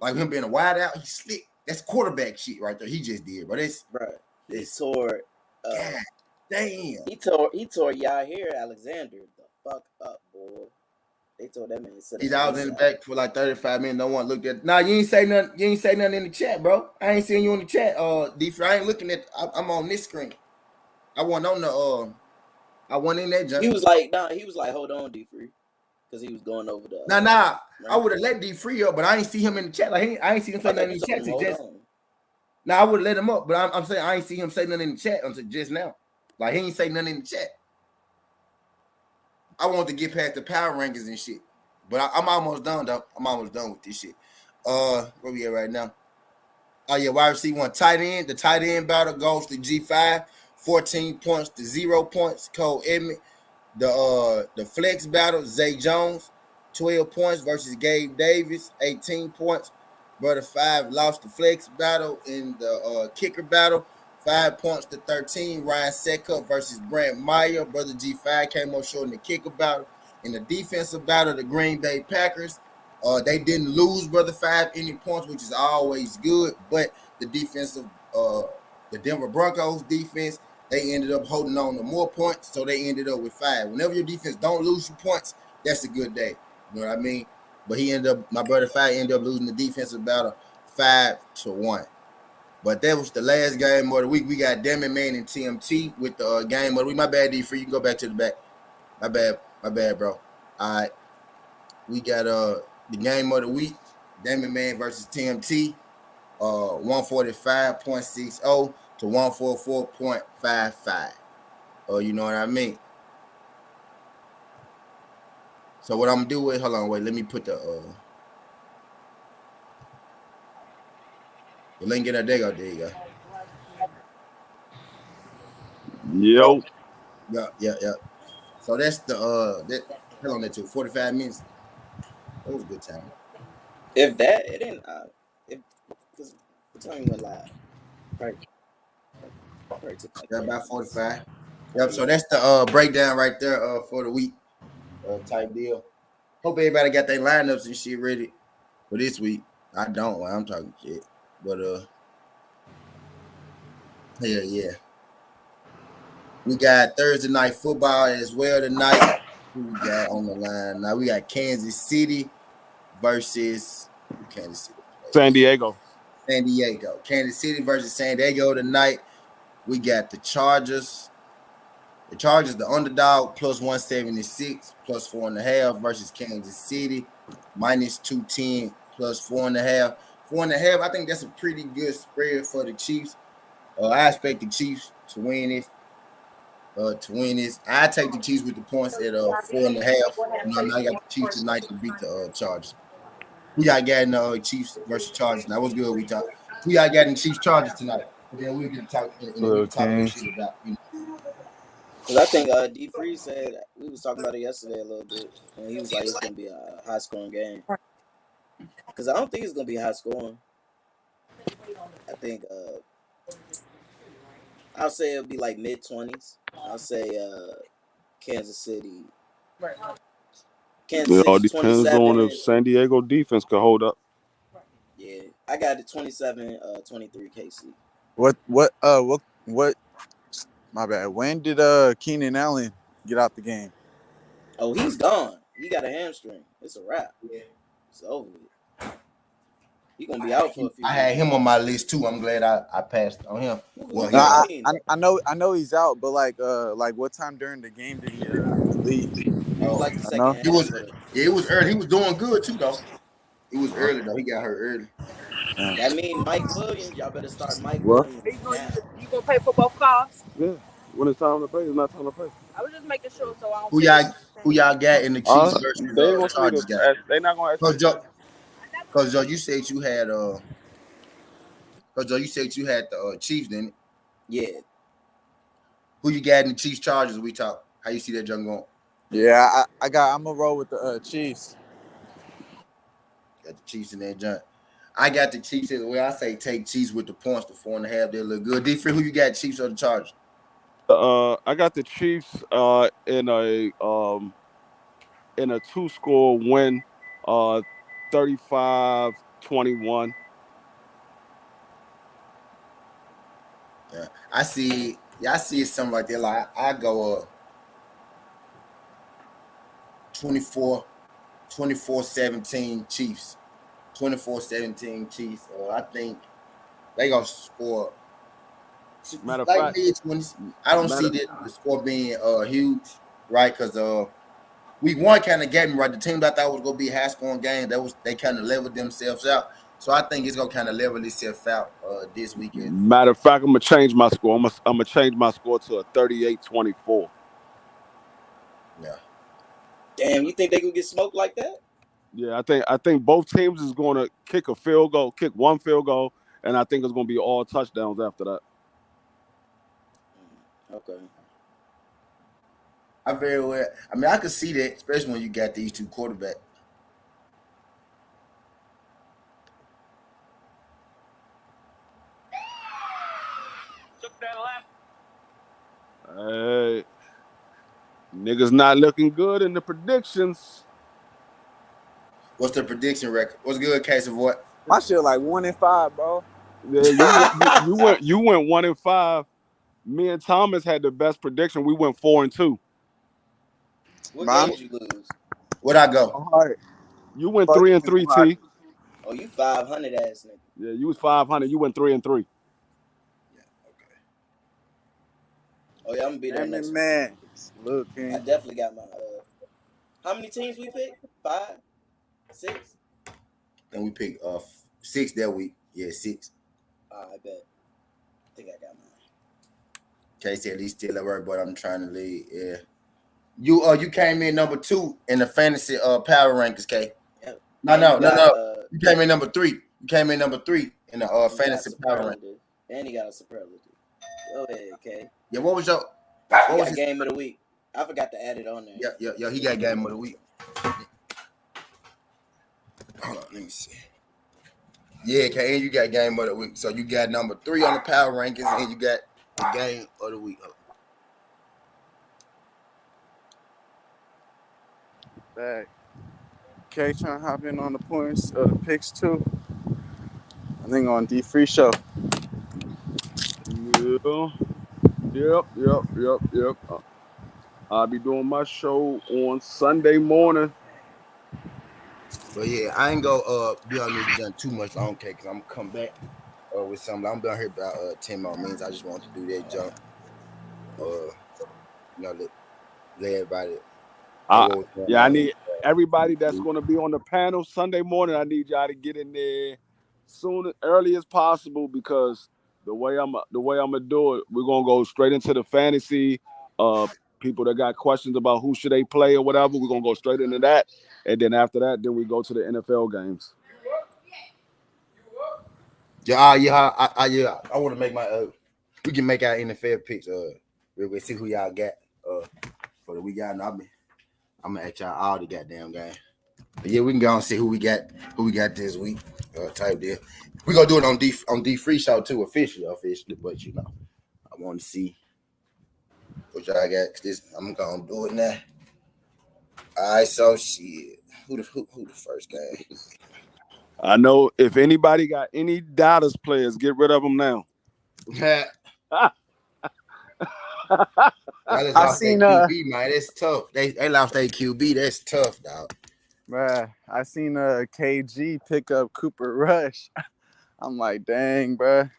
Like him being a wide out, he slick. That's quarterback shit right there. He just did, but it's he tore God damn. He tore Yahir Alexander the fuck up, boy. They told that man. He's out in the back for like 35 minutes. No one looked at. Nah, you ain't say nothing. You ain't say nothing in the chat, bro. I ain't seeing you in the chat. D3, I ain't looking at. I'm on this screen. I wasn't on the. I wasn't in that junk. He was like, hold on, D3, because he was going over the. Nah. Right. I would have let D3 up, but I ain't see him in the chat. Like I ain't see him say nothing in the chat. Nah, I would have let him up, but I'm saying I ain't see him say nothing in the chat until just now. Like he ain't say nothing in the chat. I want to get past the power rankings and shit. But I'm almost done, though. I'm almost done with this shit. Where we at right now? Oh, yeah, wide receiver 1 tight end. The tight end battle goes to G5, 14 points to 0 points. Cole Edmond. The flex battle, Zay Jones, 12 points versus Gabe Davis, 18 points. Brother 5 lost the flex battle in the kicker battle, 5 points to 13. Ryan Secup versus Brent Meyer. Brother G5 came up short in the kicker battle. In the defensive battle, the Green Bay Packers. They didn't lose, Brother Five, any points, which is always good. But the defensive, the Denver Broncos defense, they ended up holding on to more points, so they ended up with 5. Whenever your defense don't lose you points, that's a good day. You know what I mean? But my brother Five ended up losing the defensive battle 5-1. But that was the last game of the week. We got Damon Man and TMT with the game of the week. My bad, D3. You can go back to the back. My bad, bro. All right. We got the game of the week. Damon Man versus TMT. 145.60 to 144.55. You know what I mean? So what I'm gonna do is, hold on, wait, let me put the link in there. There you go. Yo. Yeah. So that's the how long that took? 45 minutes. That was a good time. If that, it didn't. If because the time went live, right? Probably took like Yeah, 30 about minutes. 45. Yep. So that's the breakdown right there for the week type deal. Hope everybody got their lineups and shit ready for this week. I don't. I'm talking shit, but yeah. We got Thursday night football as well tonight. Who we got on the line? Now we got Kansas City versus who Kansas City play? San Diego. San Diego. Kansas City versus San Diego tonight. We got the Chargers. The Chargers, the underdog, plus 176, plus 4.5 versus Kansas City, minus 210, plus 4.5. 4.5, I think that's a pretty good spread for the Chiefs. I expect the Chiefs to win this. I take the Chiefs with the points at 4.5. You know, now I got the Chiefs tonight to beat the Chargers. We got in Chiefs versus Chargers. Now, what's good? We got in Chiefs Chargers tonight. And then we can talk and then we Little can talk a little King. shit about Because I think D Free said we was talking about it yesterday a little bit, and he was like it's gonna be a high scoring game. Because I don't think it's gonna be high scoring. I think I'll say it'll be like mid-20s. I'll say Kansas City. Kansas It all City's depends on if 27. San Diego defense can hold up. Yeah, I got it 27, 23 KC. What my bad. When did Keenan Allen get out the game? Oh, he's gone. He got a hamstring. It's a wrap. it. It's over with. He gonna be out for a few I had weeks. him on my list too. I'm glad I passed on him. Well, Who No, he you I, mean? I I know he's out, but like what time during the game did he leave? It was oh like the I second know. it half, was but yeah, it was early. He was doing good too though. It was Uh, early though. He got hurt early. yeah. that mean Mike Williams. Y'all better start Mike What? Williams now. You gonna pay for both cars? Yeah. When it's time to pay, it's not time to pay. I was just making sure so I don't Who pay y'all the who same. y'all got in the Chiefs versus They ain't gonna tell me to Chargers guy? ask. They not gonna ask me Cause to pay. Joe, cause Joe, you said you had cause Joe, you said you had the Chiefs, didn't it? Yeah, Who you got in the Chiefs Chargers? We talk. How you see that junk going? Yeah, I'm gonna roll with the Chiefs. Got the Chiefs in that junk. I got the Chiefs as well. I say take Chiefs with the points to 4.5. They look good. D free. Who you got? Chiefs or the Chargers? I got the Chiefs in a two score win, uh 35-21. Yeah, I see. Yeah, I see something like that. Like I go 24, 24-17 Chiefs. 24-17 Chiefs. I think they gonna score Matter of like fact, mid 20s. I don't see matter the score being huge, right? Because week one kind of gave me right. The team that I thought was gonna be a high scoring game, they kind of leveled themselves out. So I think it's gonna kind of level itself out this weekend. matter of fact, I'm gonna change my score. I'm gonna change my score to a 38-24. Yeah. damn. You think they gonna get smoked like that? Yeah, I think both teams is going to kick a field goal, kick one field goal, and I think it's going to be all touchdowns after that. Okay. I very well. I mean, I could see that, especially when you got these two quarterbacks. Hey, niggas not looking good in the predictions. What's the prediction record? What's good, case of what? My shit like 1-5, bro. Yeah, you went 1-5. Me and Thomas had the best prediction. We went 4-2. What Bro, I'm games you lose? Where'd I go? on heart. You went Fuck three you, and three, heart. T. Oh, you 500 ass nigga. Yeah, you was 500. You went 3-3. Oh yeah, I'm gonna be there Damn it, next week. man. Look, I King. definitely got my. How many teams we picked? 5, 6. Then we picked 6 that week. Yeah, 6. I bet. I think I got mine. Casey at least still at work, but I'm trying to lead. Yeah. You came in number 2 in the fantasy power rankings, K. Yep. No. And you got You came in number 3. You came in number 3 in the you got fantasy power ranking. superlative. And he got a superlative. Go ahead, okay. Yeah, what was He got his game of the week. I forgot to add it on there. Yeah, he got game of the week. Hold on, let me see. Yeah, K, and you got game of the week. So you got number 3 on the power rankings, and you got the game of the week. Back. K trying to hop in on the points of the picks too. I think on D Free Show. Yeah. Yep. I'll be doing my show on Sunday morning. But yeah, I ain't go be on this done too much long, K, because I'm gonna come back with something. I'm down here about 10 more minutes. I just want to do that jump. Let everybody know what was going I on. need everybody that's going to be on the panel Sunday morning. I need y'all to get in there early as possible, because the way I'm gonna do it, we're gonna go straight into the fantasy. People that got questions about who should they play or whatever, we're gonna go straight into that, and then after that, then we go to the NFL games. Yeah, I want to make my we can make our NFL picks real quick, see who y'all got for the week. Y'all know I'm gonna ask y'all all the goddamn game. But yeah, we can go and see who we got this week. Type deal. We gonna do it on D Free Show too, officially, but you know, I want to see what y'all got. I'm gonna do it now. All right, so shit. Who the first game? I know if anybody got any Dallas players, get rid of them now. Dallas I lost their seen QB, man. That's tough. They lost their QB. That's tough, dog. bruh, I seen KG pick up Cooper Rush. I'm like, dang, bruh.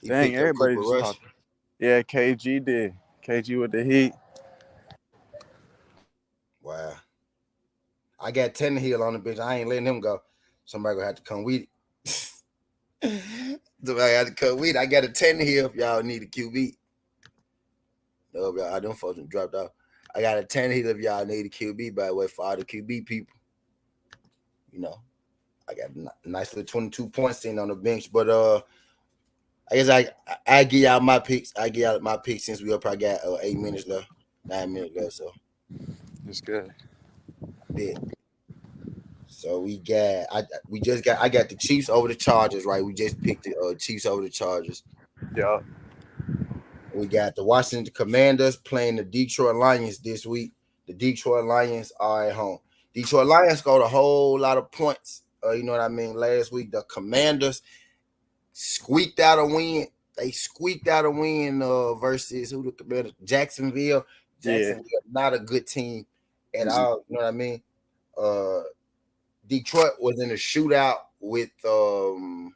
He Dang, picked up everybody Cooper just Rush. talking. Yeah, KG did. KG with the Heat. Wow. I got Tannehill on the bench. I ain't letting him go. Somebody gonna have to come with it. Somebody have to come with it. I got a Tannehill if y'all need a QB. No, y'all, I don't fucking dropped off. I got a Tannehill if y'all need a QB, by the way, for all the QB people. You know, I got a nice little 22 points in on the bench. But I guess I give y'all my picks. I give y'all my picks since we probably got 8 minutes left, 9 minutes left. So It's good. bet. So I got the Chiefs over the Chargers, right? We just picked the Chiefs over the Chargers. Yeah. We got the Washington Commanders playing the Detroit Lions this week. The Detroit Lions are at home. Detroit Lions scored a whole lot of points. You know what I mean? Last week, the Commanders squeaked out a win. They squeaked out a win versus who the Commanders? Jacksonville. Yeah. Jacksonville, not a good team at all. You know what I mean? Detroit was in a shootout with Eagles.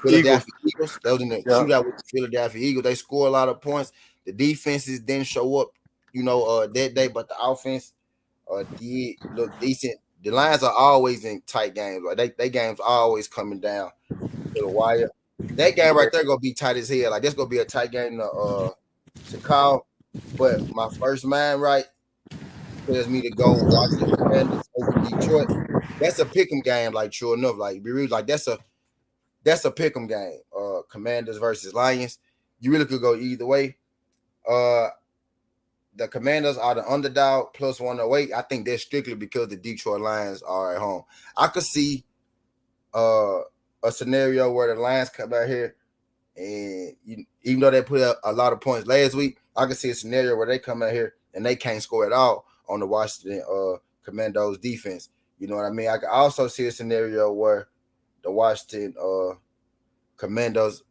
Philadelphia Eagles. They was in the Yeah. shootout with the Philadelphia Eagles. They scored a lot of points. The defenses didn't show up, that day, but the offense did look decent. The Lions are always in tight games. Like they games are always coming down to the wire. That game right there gonna be tight as hell. Like this gonna be a tight game to call. But my first mind right tells me to go Washington Commanders over Detroit. That's a pick'em game, like true enough. Like be real, like that's a pick'em game. Commanders versus Lions. You really could go either way. The Commanders are the underdog plus 108. I think that's strictly because the Detroit Lions are at home. I could see a scenario where the Lions come out here And even though they put up a lot of points last week, I can see a scenario where they come out here and they can't score at all on the Washington Commandos defense. You know what I mean? I can also see a scenario where the Commandos,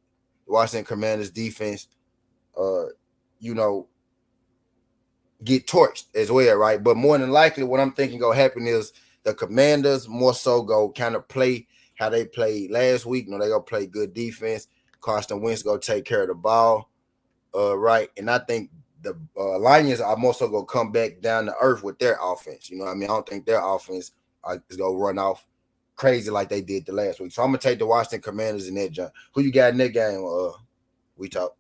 Washington Commanders defense, uh, you know, get torched as well, right? But more than likely, what I'm thinking gonna happen is the Commanders more so go kind of play how they played last week. You know, they gonna play good defense. Carson Wentz go take care of the ball, right? And I think the Lions are more so gonna come back down to earth with their offense. You know what I mean? I don't think their offense is gonna run off crazy like they did the last week. So I'm gonna take the Washington Commanders in that jump. Who you got in that game? We talk.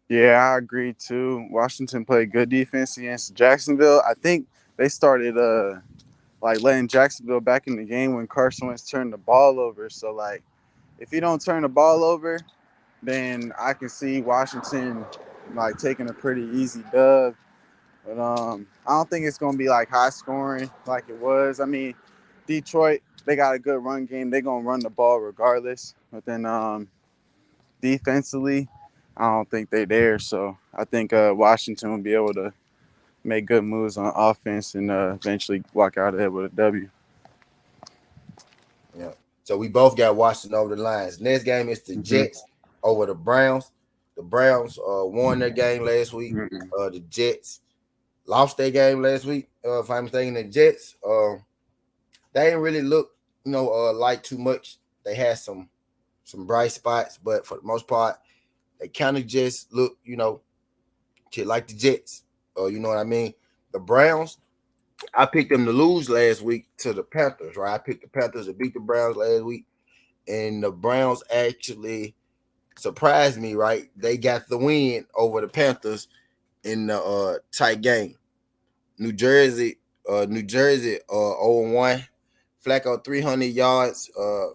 Yeah, I agree too. Washington played good defense against Jacksonville. I think they started like letting Jacksonville back in the game when Carson Wentz turned the ball over. So like if you don't turn the ball over, then I can see Washington like taking a pretty easy dub. But I don't think it's gonna be like high scoring like it was. I mean, Detroit, they got a good run game. They're gonna run the ball regardless. But then defensively, I don't think they're there. So I think Washington will be able to make good moves on offense and eventually walk out of there with a W. Yeah. So we both got Washington over the Lions. Next game is the Mm-hmm. Jets over the Browns. The Browns won their game last week. Mm-hmm. The Jets lost their game last week. If I'm mistaken, the Jets they didn't really look, like too much. They had some bright spots, but for the most part, they kind of just look, like the Jets. You know what I mean? The Browns, I picked them to lose last week to the Panthers, right? I picked the Panthers to beat the Browns last week, and the Browns actually surprised me, right? They got the win over the Panthers in the tight game. New Jersey, 0-1. Flacco 300 yards.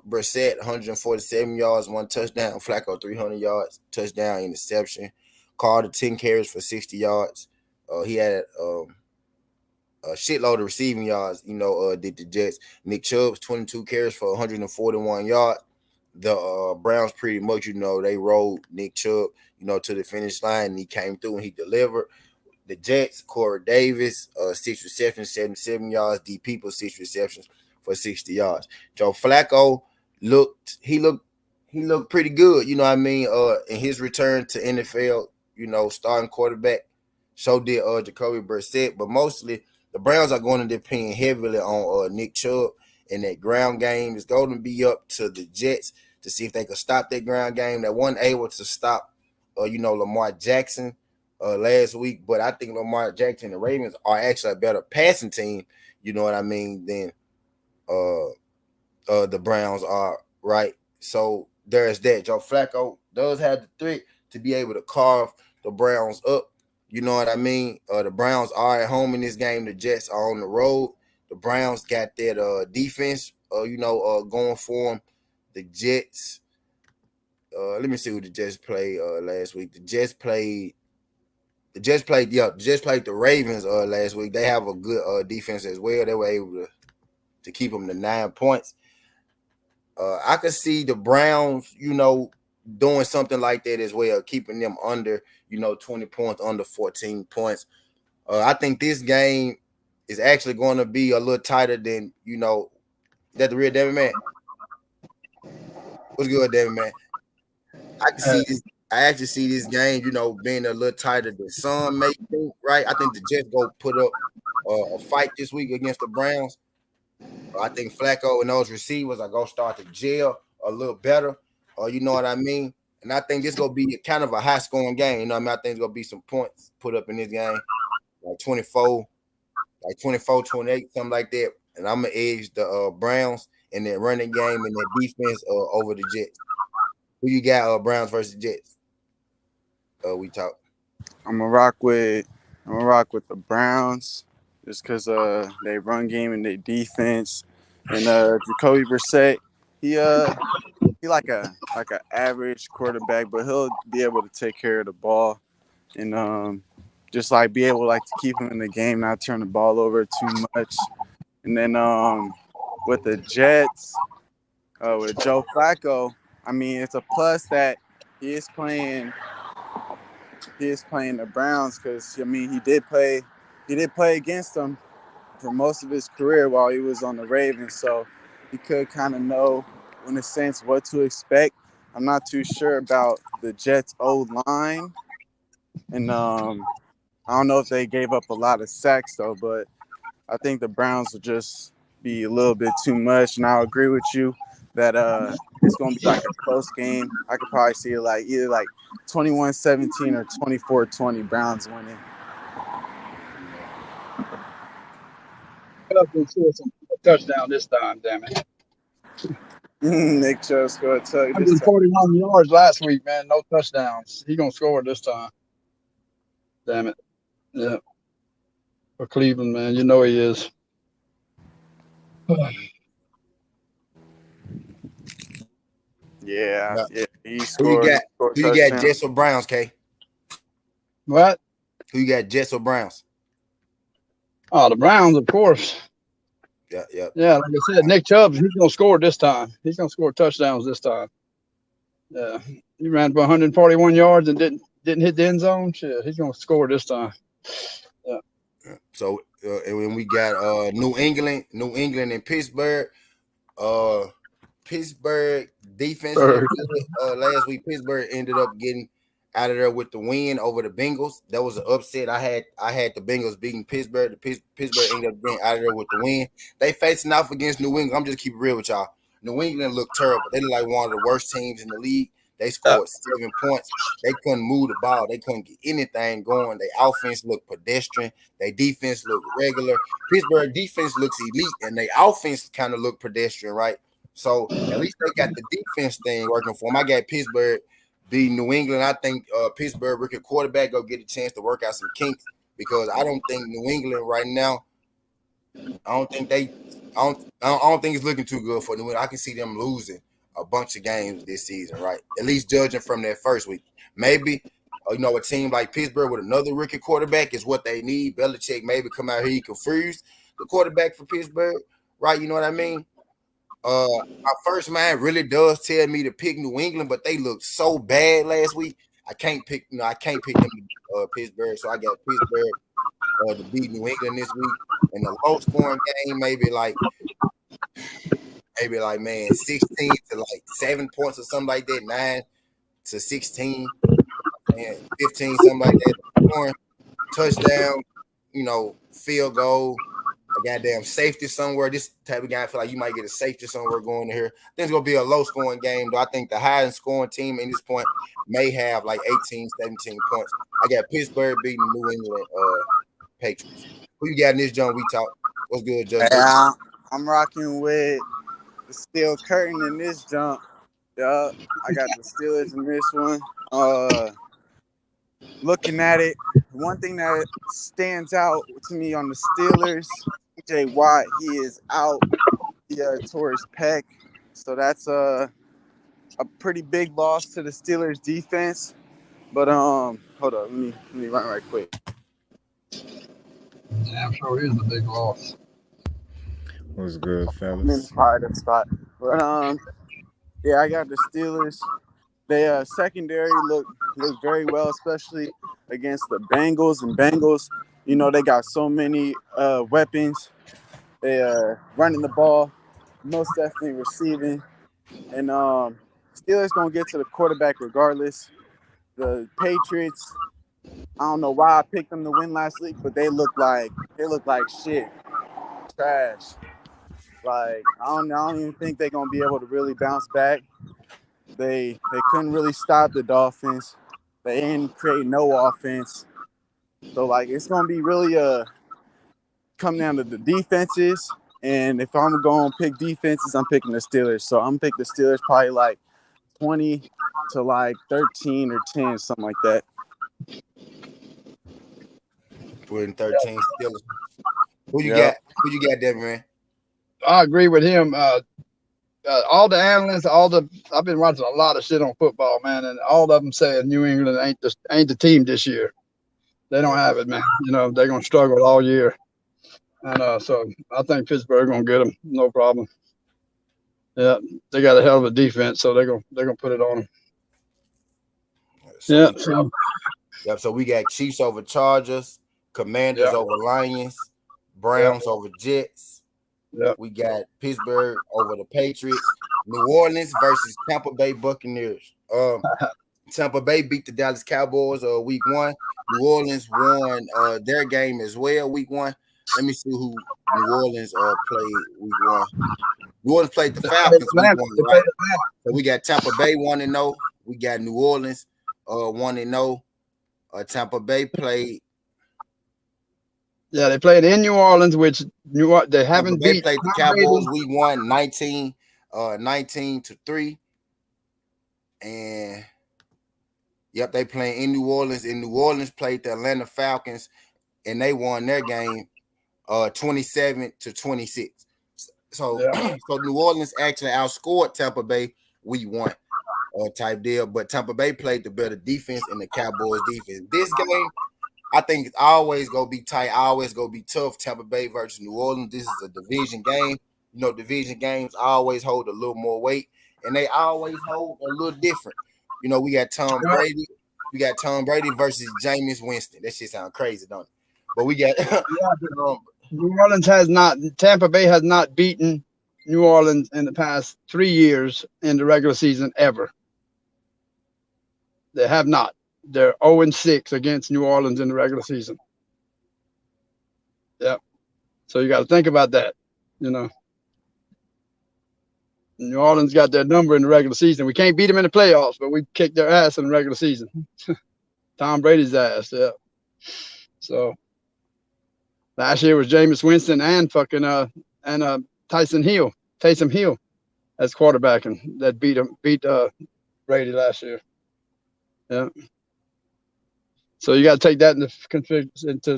Brissett 147 yards, one touchdown. Flacco 300 yards, touchdown, interception. Carter 10 carries for 60 yards. He had a shitload of receiving yards. Did the Jets. Nick Chubb's 22 carries for 141 yards. The Browns pretty much, they rolled Nick Chubb, to the finish line, and he came through and he delivered. The Jets, Corey Davis, 6 receptions, 77 yards. D People, 6 receptions for 60 yards. Joe Flacco looked pretty good, you know what I mean? In his return to NFL, starting quarterback. So did Jacoby Brissett, but mostly the Browns are going to depend heavily on Nick Chubb, and that ground game is going to be up to the Jets to see if they can stop that ground game. They weren't able to stop, Lamar Jackson last week, but I think Lamar Jackson and the Ravens are actually a better passing team, you know what I mean, than the Browns are, right? So there's that. Joe Flacco does have the threat to be able to carve the Browns up. You know what I mean? The Browns are at home in this game. The Jets are on the road. The Browns got that defense, going for them. The Jets, let me see who the Jets played last week. The Jets played the Ravens last week. They have a good defense as well. They were able to keep them to 9 points. I could see the Browns, doing something like that as well, keeping them under, 20 points, under 14 points. I think this game is actually going to be a little tighter than, that the real Devin man. What's good, Devin man? I can see this. I actually see this game, being a little tighter than some may think, right? I think the Jets go put up a fight this week against the Browns. I think Flacco and those receivers are going to start to gel a little better. You know what I mean? And I think this is going to be kind of a high-scoring game. You know what I mean? I think there's going to be some points put up in this game, like 24, 28, something like that. And I'm going to edge the Browns and their running game and their defense over the Jets. Who you got, Browns versus Jets? We talk. I'm gonna rock with the Browns just because they run game and they defense and Jacoby Brissett he like a average quarterback, but he'll be able to take care of the ball and just like be able like to keep him in the game, not turn the ball over too much. And then with the Jets, with Joe Flacco, I mean it's a plus that he is playing the Browns because he did play against them for most of his career while he was on the Ravens, so he could kind of know, in a sense, what to expect. I'm not too sure about the Jets' O-line, and I don't know if they gave up a lot of sacks though, but I think the Browns will just be a little bit too much, and I'll agree with you that it's going to be like a close game. I could probably see it like either like 21-17 or 24-20 Browns winning. Touchdown this time, damn it. Nick Chubb scored a touchdown this time. 141 yards last week, man. No touchdowns. He gonna score this time. Damn it. Yeah. For Cleveland, man. You know he is. Yeah. He Who scored. you got, Jets or Browns, K? What? Who you got, Jets or Browns? Oh, the Browns, of course. Yeah. Yeah, like I said, Nick Chubb, he's gonna score this time. He's gonna score touchdowns this time. Yeah, he ran for 141 yards and didn't hit the end zone. Shit, he's gonna score this time. Yeah. So and when we got New England and Pittsburgh. Pittsburgh defense looked good last week. Pittsburgh ended up getting out of there with the win over the Bengals. That was an upset. I had the Bengals beating Pittsburgh. Pittsburgh ended up getting out of there with the win. They facing off against New England. I'm just keeping real with y'all. New England looked terrible. They look like one of the worst teams in the league. They scored 7 points. They couldn't move the ball. They couldn't get anything going. Their offense looked pedestrian. Their defense looked regular. Pittsburgh defense looks elite, and their offense kind of looked pedestrian, right? So at least they got the defense thing working for them. I got Pittsburgh beating New England. I think Pittsburgh rookie quarterback go get a chance to work out some kinks because I don't think New England right now. I don't think it's looking too good for New England. I can see them losing a bunch of games this season, right? At least judging from that first week. Maybe a team like Pittsburgh with another rookie quarterback is what they need. Belichick maybe come out here, he confuse the quarterback for Pittsburgh, right? You know what I mean? My first mind really does tell me to pick New England, but they looked so bad last week. I can't pick them to Pittsburgh, so I got Pittsburgh to beat New England this week. In a low scoring game, maybe like man, 16 to like 7 points or something like that, 9 to 16, and 15, something like that. Scoring, touchdown, field goal. A goddamn safety somewhere. This type of guy, I feel like you might get a safety somewhere going here. I think it's going to be a low-scoring game, though. I think the highest scoring team in this point may have like 18, 17 points. I got Pittsburgh beating the New England Patriots. Who you got in this joint we talk? What's good, Judge? Yeah, I'm rocking with the steel curtain in this jump. Yeah, I got the Steelers in this one. Looking at it, one thing that stands out to me on the Steelers, J. Watt, he is out. He tore his pec, so that's a pretty big loss to the Steelers defense. But hold on, let me run right quick. Yeah, I'm sure it is a big loss. What's good, fellas? I'm in the pride spot, but yeah, I got the Steelers. They secondary look very well, especially against the Bengals. And Bengals, they got so many weapons. They running the ball, most definitely receiving. And Steelers gonna get to the quarterback regardless. The Patriots, I don't know why I picked them to win last week, but they look like shit, trash. Like I don't even think they're gonna be able to really bounce back. They couldn't really stop the Dolphins. They didn't create no offense. So like it's gonna be really come down to the defenses. And if I'm going to pick defenses, I'm picking the Steelers. So I'm picking the Steelers probably like 20 to like 13 or 10, something like that. Putting 13 Steelers. Who you got? Who you got, Devin, man? I agree with him. All the analysts, I've been watching a lot of shit on football, man, and all of them saying New England ain't the team this year. They don't have it, man. They're gonna struggle all year. And so I think Pittsburgh gonna get them, no problem. Yeah, they got a hell of a defense, so they're gonna put it on them. So Yeah. we so we got Chiefs over Chargers, Commanders Yeah. over Lions, Yeah. Browns over Jets. Yeah. We got Pittsburgh over the Patriots, New Orleans versus Tampa Bay Buccaneers. Tampa Bay beat the Dallas Cowboys week 1. New Orleans won their game as well week 1. Let me see who New Orleans played week 1. New Orleans played the Falcons week Atlanta. 1, They right? played Atlanta. So we got Tampa Bay 1-0. We got New Orleans 1-0. Tampa Bay played. Yeah, they played in New Orleans, which they Tampa haven't Bay beat played the Tom Brady. Cowboys week 1, 19-3. And yep, they playing in New Orleans. And New Orleans played the Atlanta Falcons, and they won their game 27-26. So, Yeah. so New Orleans actually outscored Tampa Bay week 1 type deal. But Tampa Bay played the better defense in the Cowboys defense. This game, I think it's always gonna be tight, always gonna be tough. Tampa Bay versus New Orleans. This is a division game. You know, division games always hold a little more weight, and they always hold a little different. You know, we got Tom Brady. We got Tom Brady versus Jameis Winston. That shit sound crazy, don't it? But we got New Orleans has not. Tampa Bay has not beaten New Orleans in the past 3 years in the regular season ever. They have not. They're 0-6 against New Orleans in the regular season. Yep. So you got to think about that. You know, New Orleans got their number in the regular season. We can't beat them in the playoffs, but we kicked their ass in the regular season. Tom Brady's ass. Yeah. So last year was Jameis Winston and fucking Taysom Hill as quarterbacking that beat Brady last year. Yeah. So you got to take that into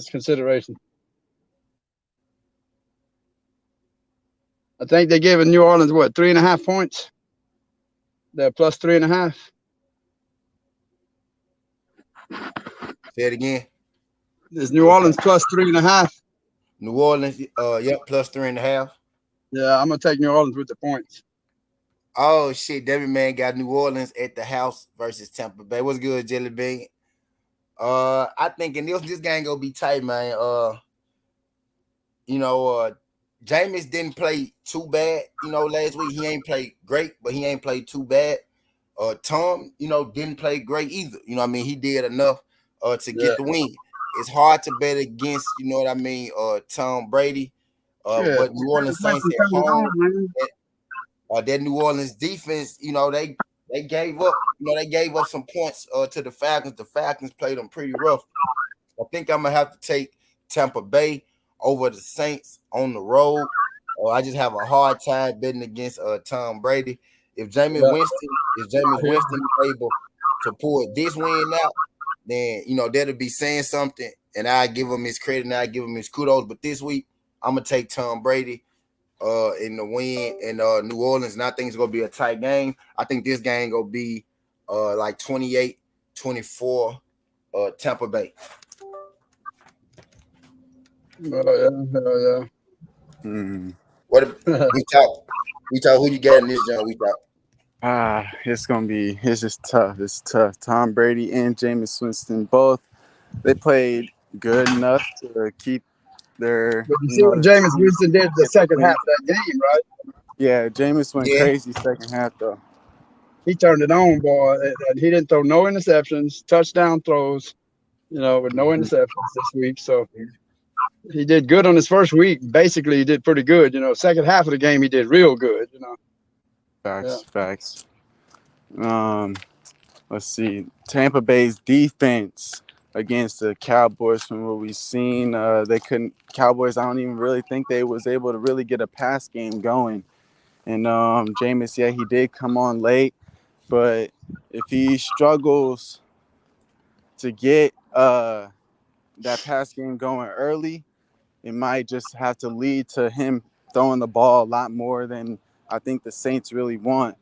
consideration. I think they gave New Orleans 3.5 points. They're plus 3.5. say it again. Is New Orleans plus 3.5? New Orleans, yep, plus 3.5. Yeah, I'm gonna take New Orleans with the points. Oh shit, Debbie man got New Orleans at the house versus Tampa Bay. What's good, Jelly Bean? I think in this game gonna be tight, man. Jameis didn't play too bad, last week. He ain't played great, but he ain't played too bad. Tom, didn't play great either. He did enough to get the win. It's hard to bet against, Tom Brady. But New Orleans Saints at home, that New Orleans defense, they gave up, they gave up some points to the Falcons. The Falcons played them pretty rough. I think I'm gonna have to take Tampa Bay over the Saints on the road. I just have a hard time betting against Tom Brady. If Jameis Winston is able to pull this win out, then that'll be saying something, and I give him his credit and I give him his kudos. But this week, I'm gonna take Tom Brady in the win in New Orleans, and I think it's gonna be a tight game. I think this game gonna be like 28-24 Tampa Bay. Oh, yeah. What we talk who you got in this joint? We talk. It's just tough. It's tough. Tom Brady and Jameis Winston both, they played good enough to keep their. But you see what Jameis Winston did the second half of that game, right? Yeah, Jameis went crazy second half though. He turned it on, boy. And he didn't throw no interceptions, touchdown throws, with no interceptions this week. So he did good on his first week. Basically, he did pretty good. Second half of the game, he did real good. Facts. Let's see. Tampa Bay's defense against the Cowboys, from what we've seen, Cowboys, I don't even really think they was able to really get a pass game going. And Jameis, he did come on late, but if he struggles to get that pass game going early, it might just have to lead to him throwing the ball a lot more than I think the Saints really want.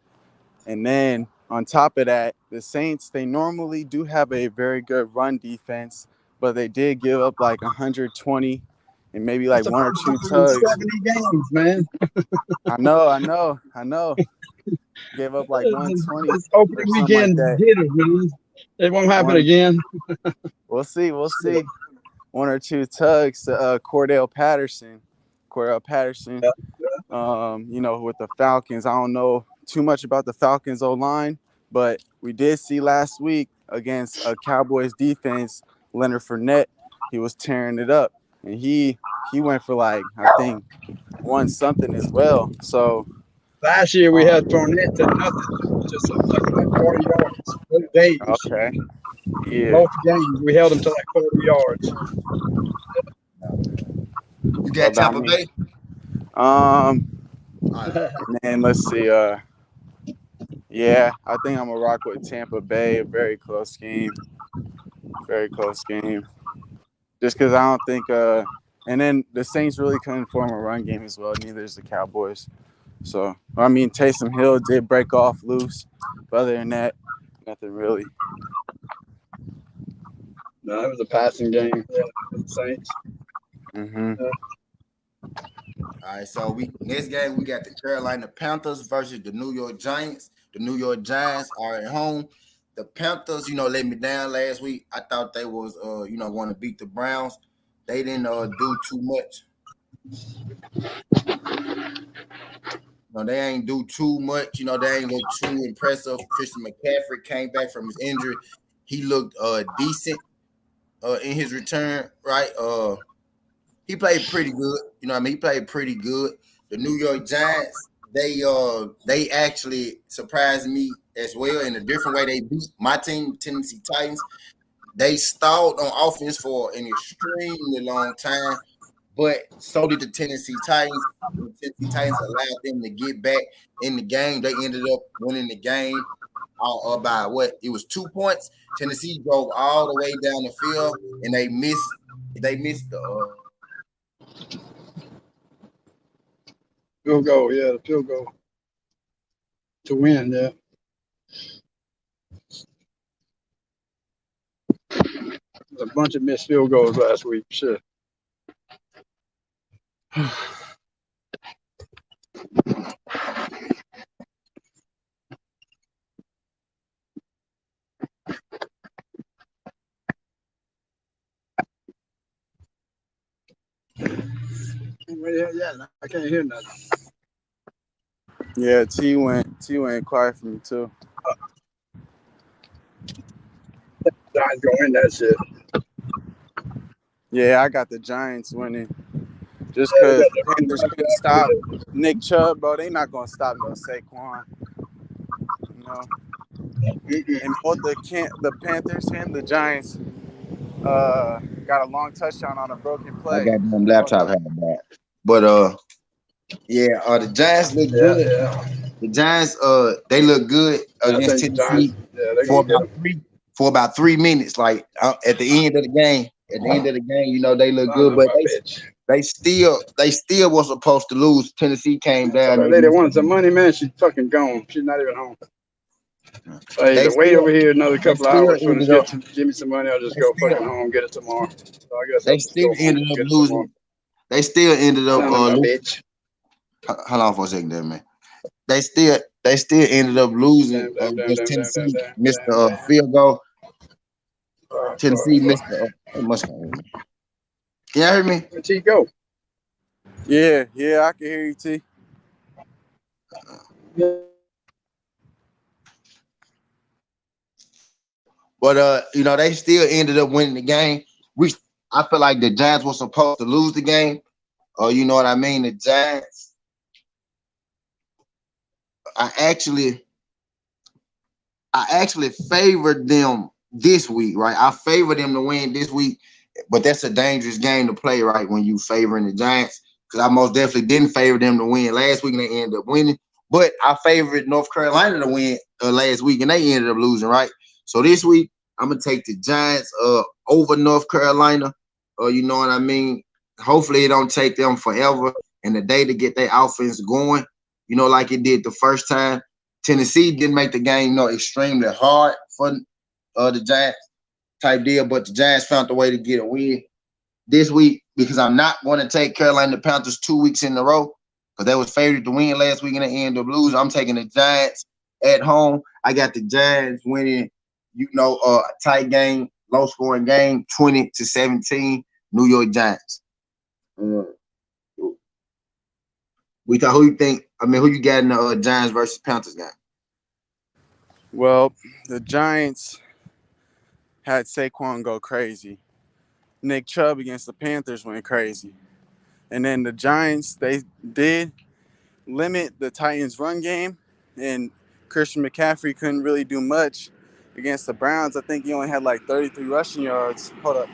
And then on top of that, the Saints, they normally do have a very good run defense, but they did give up like 120 and maybe like one or two tugs. 70 games, man. I know. Gave up like 120. It's opening weekend hitters, man. It won't happen One, again. we'll see. We'll see. One or two tugs to Cordell Patterson. Cordell Patterson. Yeah. With the Falcons, I don't know too much about the Falcons O line, but we did see last week against a Cowboys defense, Leonard Fournette, he was tearing it up, and he went for like I think one something as well. So Last year we had um, Fournette to nothing, just like 40 yards. Both days, okay, yeah. both games we held him to like 40 yards. You So got I Tampa mean, Bay? um, All right. and then let's see. Yeah, I think I'm gonna rock with Tampa Bay. A very close game. Very close game. Just because I don't think and then the Saints really couldn't form a run game as well. Neither is the Cowboys. So I mean, Taysom Hill did break off loose, but other than that, nothing really. No, it was a passing game for the Saints. Mm-hmm. All right, so we next game we got the Carolina Panthers versus the New York Giants. The New York Giants are at home. The Panthers, let me down last week. I thought they was want to beat the Browns. They didn't do too much. No, they ain't do too much. They ain't look too impressive. Christian McCaffrey came back from his injury. He looked decent in his return, right? He played pretty good. He played pretty good. The New York Giants, they actually surprised me as well in a different way. They beat my team, Tennessee Titans. They stalled on offense for an extremely long time, but so did the Tennessee Titans. The Tennessee Titans allowed them to get back in the game. They ended up winning the game by what? It was 2 points. Tennessee drove all the way down the field, and they missed. They missed the Field goal, yeah, the field goal to win. Yeah, there's a bunch of missed field goals last week. Shit. Yeah, I can't hear nothing. Yeah, T went quiet for me too. Giants gonna win that shit. Yeah, I got the Giants winning. Just Yeah, they because got the the running Panthers back couldn't back stop there. Nick Chubb, bro. They not gonna stop no Saquon. You know. And both the Panthers and the Giants got a long touchdown on a broken my play. goddamn Both of laptop them. had that. But yeah, the Giants look Yeah, good. yeah. The Giants they look good I against think the Giants. Tennessee Yeah, they're for gonna get about them. three for about 3 minutes. Like at the end of the game, they look I good, know but my bitch. they still was supposed to lose. Tennessee came So down. that They lady missed the wanted some game. money, man. She's fucking gone. She's not even home. So I They either wait still over here another they couple of still hours for them to ended up give me some money. I'll just they go still fucking home, get it tomorrow. So I guess I'll they just still go home ended and up get it tomorrow. losing. They still ended up Son of a losing. bitch. Hold on for a second, there, man. They still ended up losing Damn, damn, damn, against damn, damn, damn, Tennessee. damn, Missed damn, the damn. field goal. Fuck, Tennessee fuck. missed the. It must have heard me. Can y'all hear me? Where'd she go? Yeah, I can hear you, T. But they still ended up winning the game. I feel like the Giants were supposed to lose the game. You know what I mean? The Giants. I actually favored them this week, right? I favored them to win this week, but that's a dangerous game to play, right? When you favoring the Giants, because I most definitely didn't favor them to win last week, and they ended up winning. But I favored North Carolina to win last week, and they ended up losing, right? So this week, I'm gonna take the Giants over North Carolina. You know what I mean? Hopefully, it don't take them forever and the day to get their offense going. Like it did the first time. Tennessee didn't make the game, extremely hard for the Giants type deal, but the Giants found a way to get a win this week because I'm not going to take Carolina Panthers 2 weeks in a row because they was favored to win last week and they ended up losing. I'm taking the Giants at home. I got the Giants winning Tight game, low scoring game, 20-17, New York Giants. We thought who you think? I mean, who you got in the Giants versus Panthers game? Well, the Giants had Saquon go crazy. Nick Chubb against the Panthers went crazy. And then the Giants, they did limit the Titans' run game, and Christian McCaffrey couldn't really do much against the Browns. I think he only had like 33 rushing yards. Hold up.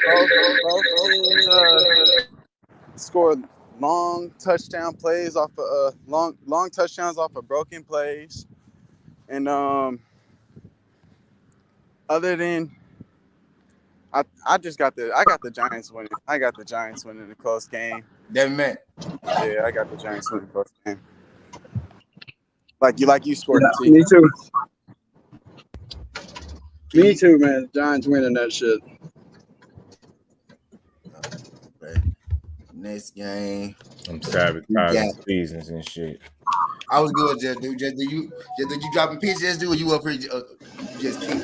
Both teams scored long touchdown plays off of long touchdowns off of broken plays, and other than I got the Giants winning. I got the Giants winning a close game. Devin man. Yeah, I got the Giants winning a close game. Like you scored it. Me too. Me too, man. The Giants winning that shit. Okay. Next game. I'm sabotaging seasons and shit. I was good, just dude. Just did you dropping pictures, just do? Or you up here? Just keep.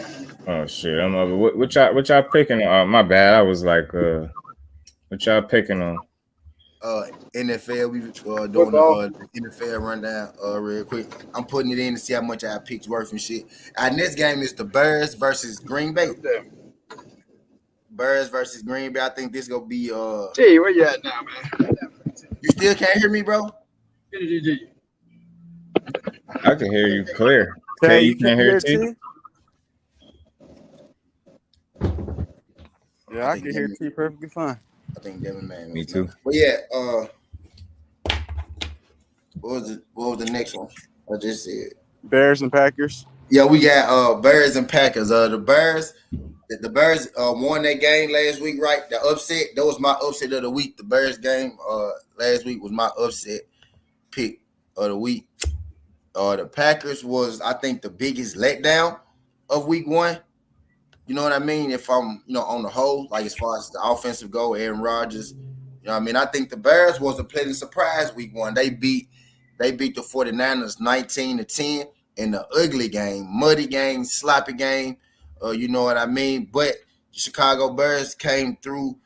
Oh shit! I'm over. What y'all picking on? My bad. I was like, what y'all picking on? NFL. We doing the NFL rundown real quick. I'm putting it in to see how much our picks worth and shit. Our next game is the Bears versus Green Bay. Bears versus Green Bay. I think this gonna be Gee, where you at now, man? You still can't hear me, bro? I can hear you clear. Okay, you can't hear T? Yeah, I can hear T perfectly fine. I think Devin man. Me too. But yeah, what was the next one? I just said Bears and Packers. Yeah, we got Bears and Packers. The Bears won that game last week, right? The upset. That was my upset of the week. The Bears game last week was my upset pick of the week. The Packers was, I think, the biggest letdown of week one. You know what I mean? If I'm, on the whole, like as far as the offensive go, Aaron Rodgers, you know what I mean? I think the Bears was a pleasant surprise week one. They beat the 49ers 19-10 in the ugly game, muddy game, sloppy game. You know what I mean? But the Chicago Bears came through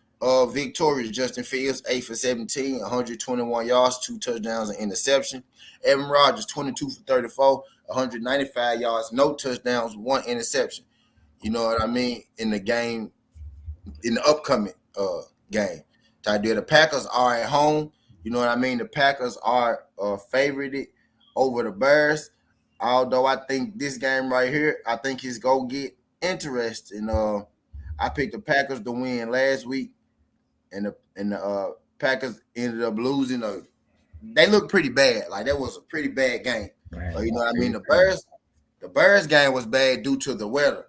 victorious. Justin Fields, 8 for 17, 121 yards, 2 touchdowns, and interception. Aaron Rodgers, 22 for 34, 195 yards, no touchdowns, 1 interception. You know what I mean? In the upcoming game. The Packers are at home. You know what I mean? The Packers are favorited over the Bears. Although I think this game right here, I think it's going to get interesting. I picked the Packers to win last week, and the Packers ended up losing. They looked pretty bad. Like, that was a pretty bad game. You know what I mean? The Bears game was bad due to the weather.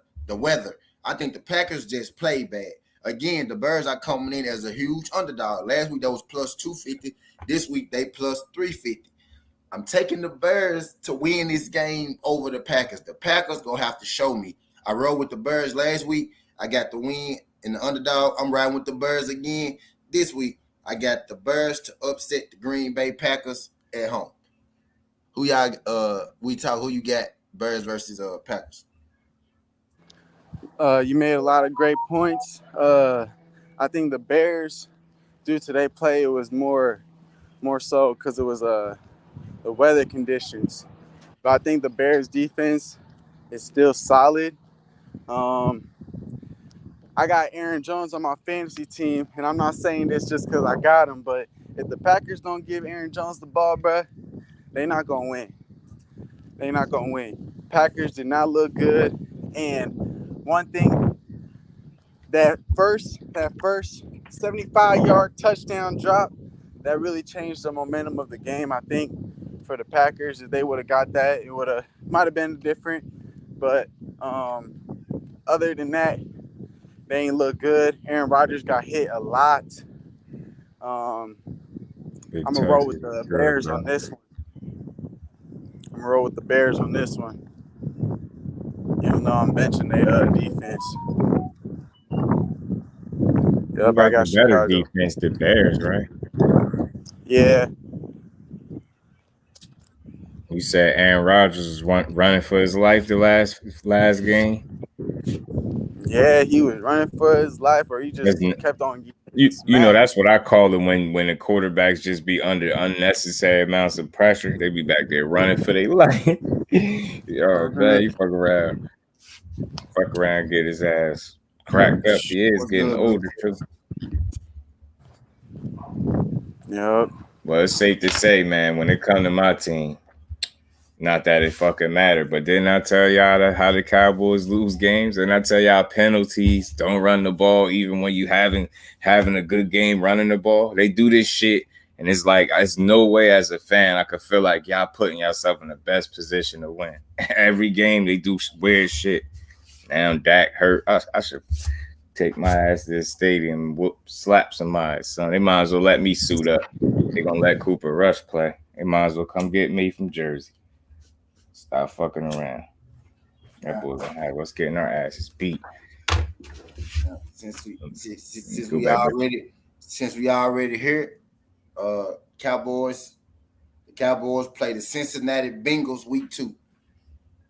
I think the Packers just played bad. Again, the Bears are coming in as a huge underdog. Last week, that was plus 250. This week, they plus 350. I'm taking the Bears to win this game over the Packers. The Packers going to have to show me. I rode with the Bears last week. I got the win in the underdog. I'm riding with the Bears again this week. I got the Bears to upset the Green Bay Packers at home. Who you got? Bears versus Packers. You made a lot of great points. I think the Bears, due to their play, it was more so because it was the weather conditions. But I think the Bears defense is still solid. I got Aaron Jones on my fantasy team, and I'm not saying this just because I got him, but if the Packers don't give Aaron Jones the ball, bruh, they're not going to win. They're not going to win. Packers did not look good, and one thing, that first 75-yard touchdown drop, that really changed the momentum of the game, I think, for the Packers. If they would have got that, it might have been different. But other than that, they ain't look good. Aaron Rodgers got hit a lot. I'm going to roll with the Bears on this one. Even though I'm benching their defense. Yep, I got the better defense, the Bears, right? Yeah, You said Aaron Rodgers was running for his life the last game. yeah, he was running for his life, or he just Listen, kept on getting you know smacked. that's what I call it when the quarterbacks just be under unnecessary amounts of pressure. They be back there running for their life. Yo, man, Mhm. he fuck around, get his ass cracked up. He is What's getting good, big older too. sis? Yep. Well, it's safe to say, man, when it come to my team, not that it fucking matter, but didn't I tell y'all how the Cowboys lose games? Didn't I tell y'all penalties? Don't run the ball even when you having a good game running the ball. They do this shit, and it's like it's no way as a fan I could feel like y'all putting yourself in the best position to win. Every game they do weird shit. Now Dak hurt. I should take my ass to the stadium and slap somebody, son. They might as well let me suit up. They gonna let Cooper Rush play. They might as well come get me from Jersey. Stop fucking around. That boy gonna have us getting our asses beat. Since we since, since Let me since go we back. already since we already here, Cowboys. The Cowboys play the Cincinnati Bengals week 2.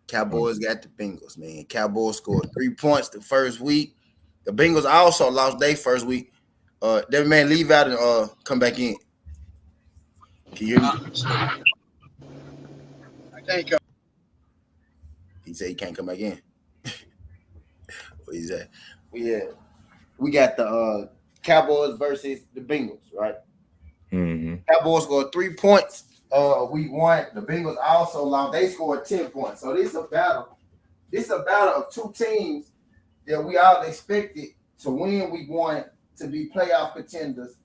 Cowboys got the Bengals, man. Cowboys scored 3 points the first week. The Bengals also lost their first week. That man leave out and come back in. Can you hear me? I can't come. He said he can't come back in. What he said? Yeah, we got the Cowboys versus the Bengals, right? Mm-hmm. Cowboys scored 3 points. Week 1. The Bengals also lost. They scored 10 points. So this is a battle. This is a battle of two teams that we all expected to win week 1 to be playoff contenders,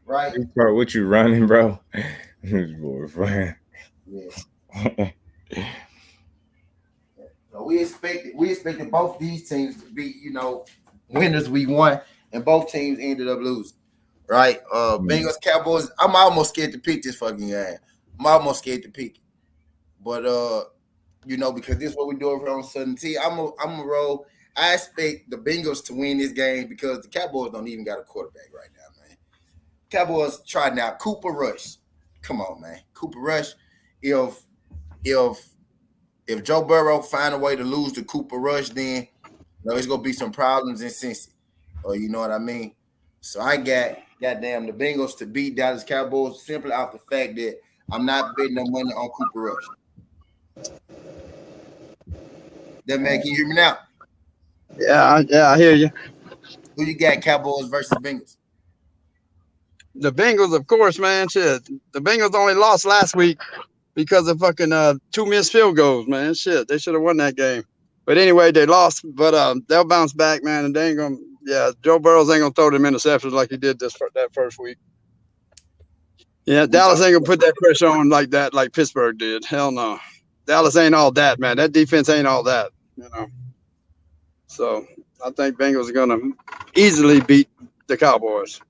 right? Bro, what you running, bro? This boy, friend. Yeah. So we expected both these teams to be, winners week 1, and both teams ended up losing. Right? Bengals, Cowboys. I'm almost scared to pick this fucking game. I'm almost scared to pick it. But because this is what we do over on Southern T. I'm a roll. I expect the Bengals to win this game because the Cowboys don't even got a quarterback right now, man. Cowboys tried out Cooper Rush. Come on, man. Cooper Rush. If if if Joe Burrow find a way to lose to Cooper Rush, then it's gonna be some problems in Cincy. Or you know what I mean? So I got goddamn the Bengals to beat Dallas Cowboys simply off the fact that I'm not betting no money on Cooper Rush. That man, can you hear me now? Yeah, I hear you. Who you got? Cowboys versus Bengals. The Bengals, of course, man. Shit, the Bengals only lost last week because of fucking 2 missed field goals, man. Shit, they should have won that game. But anyway, they lost. But they'll bounce back, man. And they ain't gonna. Yeah, Joe Burrows ain't gonna throw them interceptions like he did that first week. Yeah, We Dallas talk. ain't gonna put that pressure on like that, like Pittsburgh did. Hell no. Dallas ain't all that, man. That defense ain't all that, you know. So I think Bengals are gonna easily beat the Cowboys.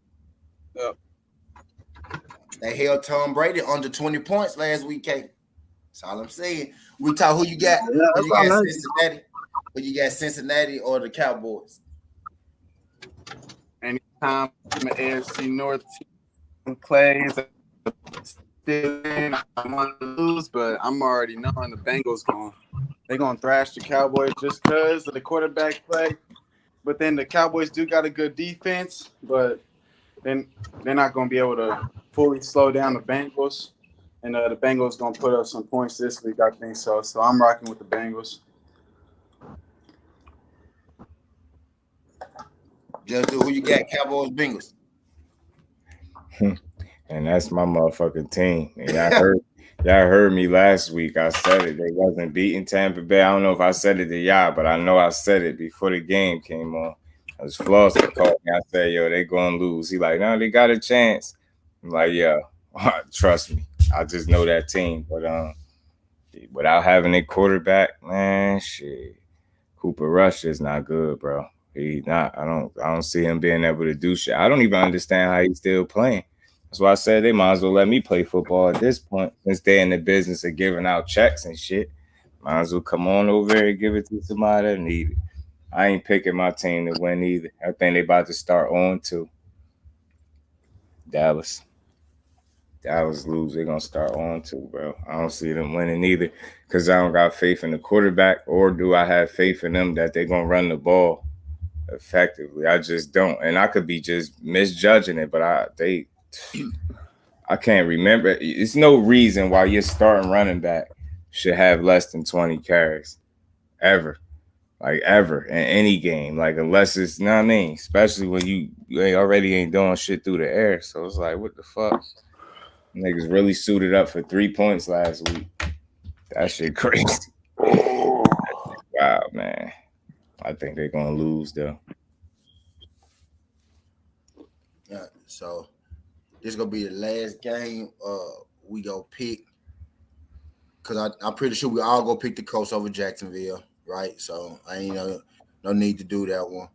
Yeah. They held Tom Brady under 20 points last week, Kate. That's all I'm saying. We talk who you got. Yeah, Who that's you all got? right. Cincinnati. Who you got? Cincinnati or the Cowboys? Anytime the AFC North team plays, still in, I want to lose, but I'm already knowing the Bengals they're gonna thrash the Cowboys just because of the quarterback play. But then the Cowboys do got a good defense, but then they're not gonna be able to fully slow down the Bengals. And the Bengals gonna put up some points this week, I think so. So I'm rocking with the Bengals. Just do who you got? Cowboys, Bengals. And that's my motherfucking team. And y'all heard me last week. I said it. They wasn't beating Tampa Bay. I don't know if I said it to y'all, but I know I said it before the game came on. I was Flosser called me. I said, yo, they gonna lose. He like, no, they got a chance. I'm like, yeah, trust me. I just know that team. But without having a quarterback, man, shit. Cooper Rush is not good, bro. He not. I don't see him being able to do shit. I don't even understand how he's still playing. That's why I said they might as well let me play football at this point, since they're in the business of giving out checks and shit. Might as well come on over here and give it to somebody that need it. I ain't picking my team to win either. I think they about to start on to Dallas. Dallas lose, they're gonna start on too, bro. I don't see them winning either because I don't got faith in the quarterback, or do I have faith in them that they're gonna run the ball effectively? I just don't, and I could be just misjudging it, but I can't remember. It's no reason why your starting running back should have less than 20 carries ever. Like ever in any game. Like unless it's, you know what I mean? Especially when you already ain't doing shit through the air. So it's like, what the fuck? Niggas really suited up for 3 points last week. That shit crazy. Wow, man. I think they're gonna lose though. Yeah, so this gonna be the last game. We go pick because I'm pretty sure we all go pick the Colts over Jacksonville, right? So I ain't no need to do that one.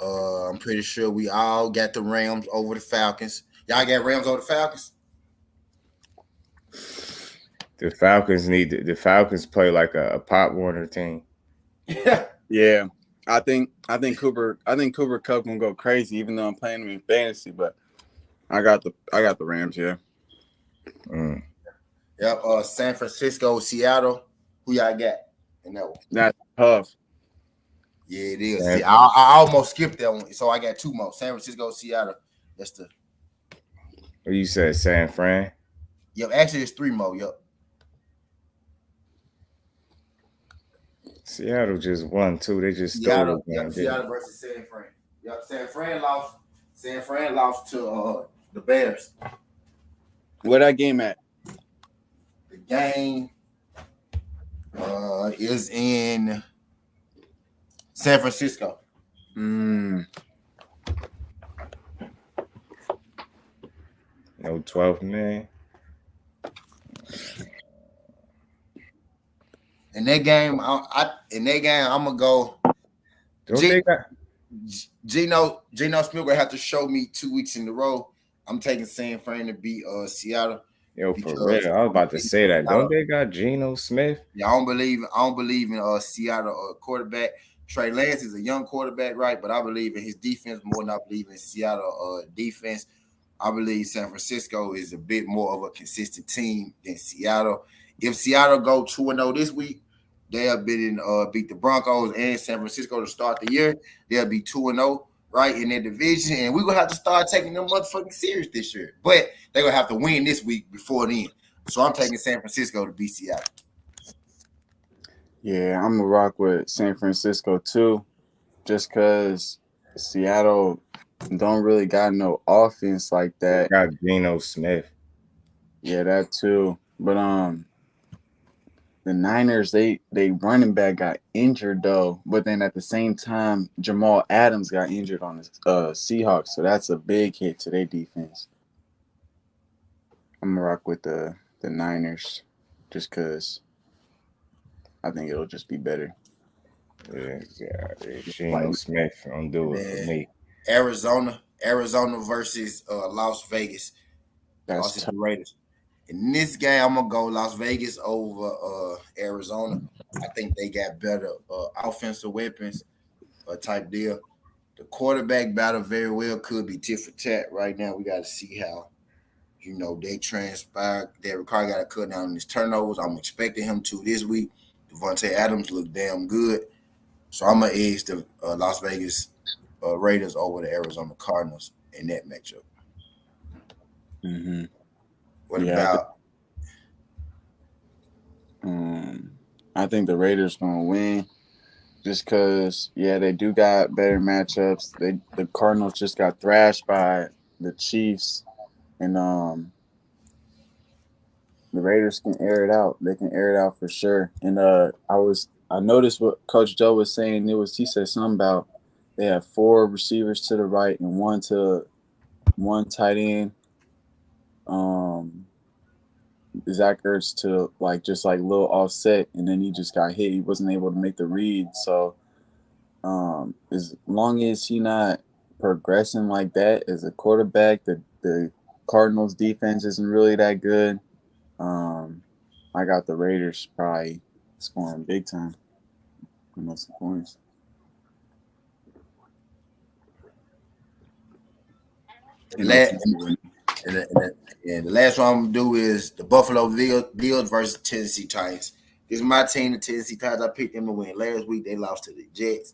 I'm pretty sure we all got the Rams over the Falcons. Y'all got Rams over the Falcons? The Falcons play like a Pop Warner team. Yeah, I think Cooper Cup gonna go crazy, even though I'm playing him in fantasy. But I got the Rams here. Mm. Yep. San Francisco, Seattle. Who y'all got in that one? That's tough. Yeah, it is. See, I almost skipped that one, so I got two more. San Francisco, Seattle. That's the. What you said, San Fran? Yep. Actually, it's three more. Yep. Seattle just won too. They just Seattle. stole the game. Yep. Seattle versus San Fran. Yep. San Fran lost. San Fran lost to the Bears. Where that game at? The game is in San Francisco. No 12th man. In that game, I'm gonna go. Geno Smith gonna have to show me 2 weeks in a row. I'm taking San Fran to beat Seattle. Yo, for real, I was about to say that. Don't they got Geno Smith? Yeah, I don't believe in Seattle quarterback. Trey Lance is a young quarterback, right? But I believe in his defense more than I believe in Seattle defense. I believe San Francisco is a bit more of a consistent team than Seattle. If Seattle go 2-0 this week, they'll beat the Broncos and San Francisco to start the year. They'll be 2-0, right, in their division. And we're going to have to start taking them motherfucking serious this year. But they're going to have to win this week before then. So I'm taking San Francisco to beat Seattle. Yeah, I'm going to rock with San Francisco too, just because Seattle don't really got no offense like that. Got Geno Smith. Yeah, that too. But the Niners, they running back got injured though. But then at the same time, Jamal Adams got injured on the Seahawks, so that's a big hit to their defense. I'm gonna rock with the Niners, just because I think it'll just be better. Yeah. Geno Smith don't do it for me. Arizona versus Las Vegas. That's tough. Raiders. In this game, I'm gonna go Las Vegas over Arizona. I think they got better offensive weapons, type deal. The quarterback battle very well could be tit for tat. Right now, we got to see how they transpire. Derek Carr got to cut down on his turnovers. I'm expecting him to this week. Devontae Adams looked damn good, so I'm gonna edge the Las Vegas Raiders over the Arizona Cardinals in that matchup. Mm-hmm. What about? I think the Raiders gonna win, just because they do got better matchups. The Cardinals just got thrashed by the Chiefs, and the Raiders can air it out. They can air it out for sure. And I noticed what Coach Joe was saying. He said something about they have 4 receivers to the right and one tight end. Zach Ertz to just little offset, and then he just got hit. He wasn't able to make the read. So as long as he not progressing like that as a quarterback, the Cardinals defense isn't really that good. I got the Raiders probably scoring big time. Most points. And the last one I'm gonna do is the Buffalo Bills versus Tennessee Titans. This is my team, the Tennessee Titans. I picked them to win. Last week they lost to the Jets.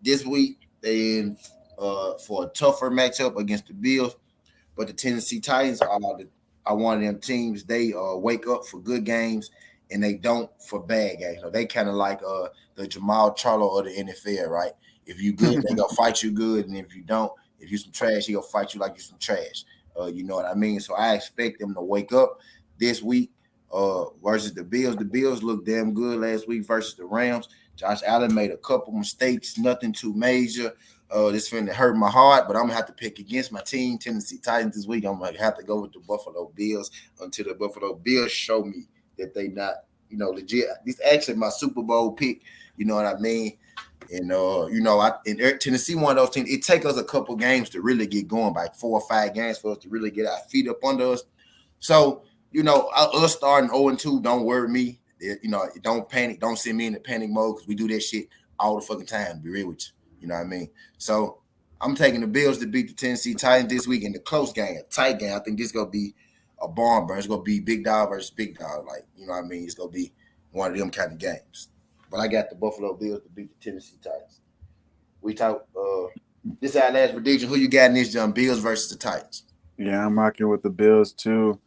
This week they in for a tougher matchup against the Bills. But the Tennessee Titans are one of them teams. They wake up for good games and they don't for bad games. So they kind of like the Jamal Charlo of the NFL, right? If you good, they gonna fight you good, and if you don't, if you some trash, he gonna fight you like you some trash. You know what I mean? So I expect them to wake up this week versus the Bills. The Bills looked damn good last week versus the Rams. Josh Allen made a couple mistakes, nothing too major. This finna hurt my heart, but I'm gonna have to pick against my team, Tennessee Titans, this week. I'm gonna have to go with the Buffalo Bills until the Buffalo Bills show me that they not, legit. This actually my Super Bowl pick. You know what I mean? And Tennessee, one of those teams. It take us a couple games to really get going, like 4 or 5 games for us to really get our feet up under us. So us starting 0-2 don't worry me. Don't panic. Don't send me in the panic mode because we do that shit all the fucking time. To be real with you. You know what I mean? So I'm taking the Bills to beat the Tennessee Titans this week in the close game, a tight game. I think this is gonna be a barn burn. It's gonna be big dog versus big dog. Like, you know what I mean? It's gonna be one of them kind of games. But I got the Buffalo Bills to beat the Tennessee Titans. We talk this is our last prediction. Who you got in this jump? Bills versus the Titans. Yeah, I'm rocking with the Bills too.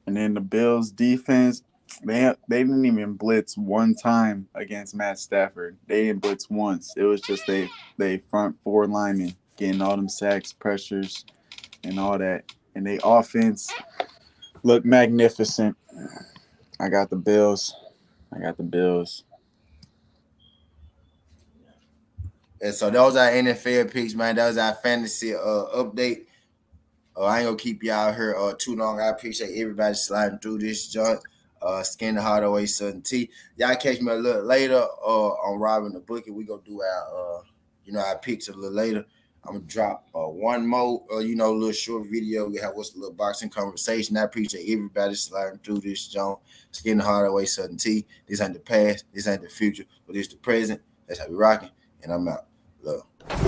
And then the Bills defense, they didn't even blitz one time against Matt Stafford. They didn't blitz once. It was just they front four linemen getting all them sacks, pressures, and all that. And they offense looked magnificent. I got the Bills. And so those are NFL picks, man. That was our fantasy update. I ain't gonna keep y'all here too long. I appreciate everybody sliding through this joint. Skin the Hardaway Southern T. Y'all catch me a little later on Robbing the Bookie. We gonna do our picks a little later. I'm gonna drop one more little short video. We have what's a little boxing conversation. I appreciate everybody sliding through this joint. Skin the Hardaway Southern T. This ain't the past, this ain't the future, but it's the present. That's how we rocking. And I'm out. Love.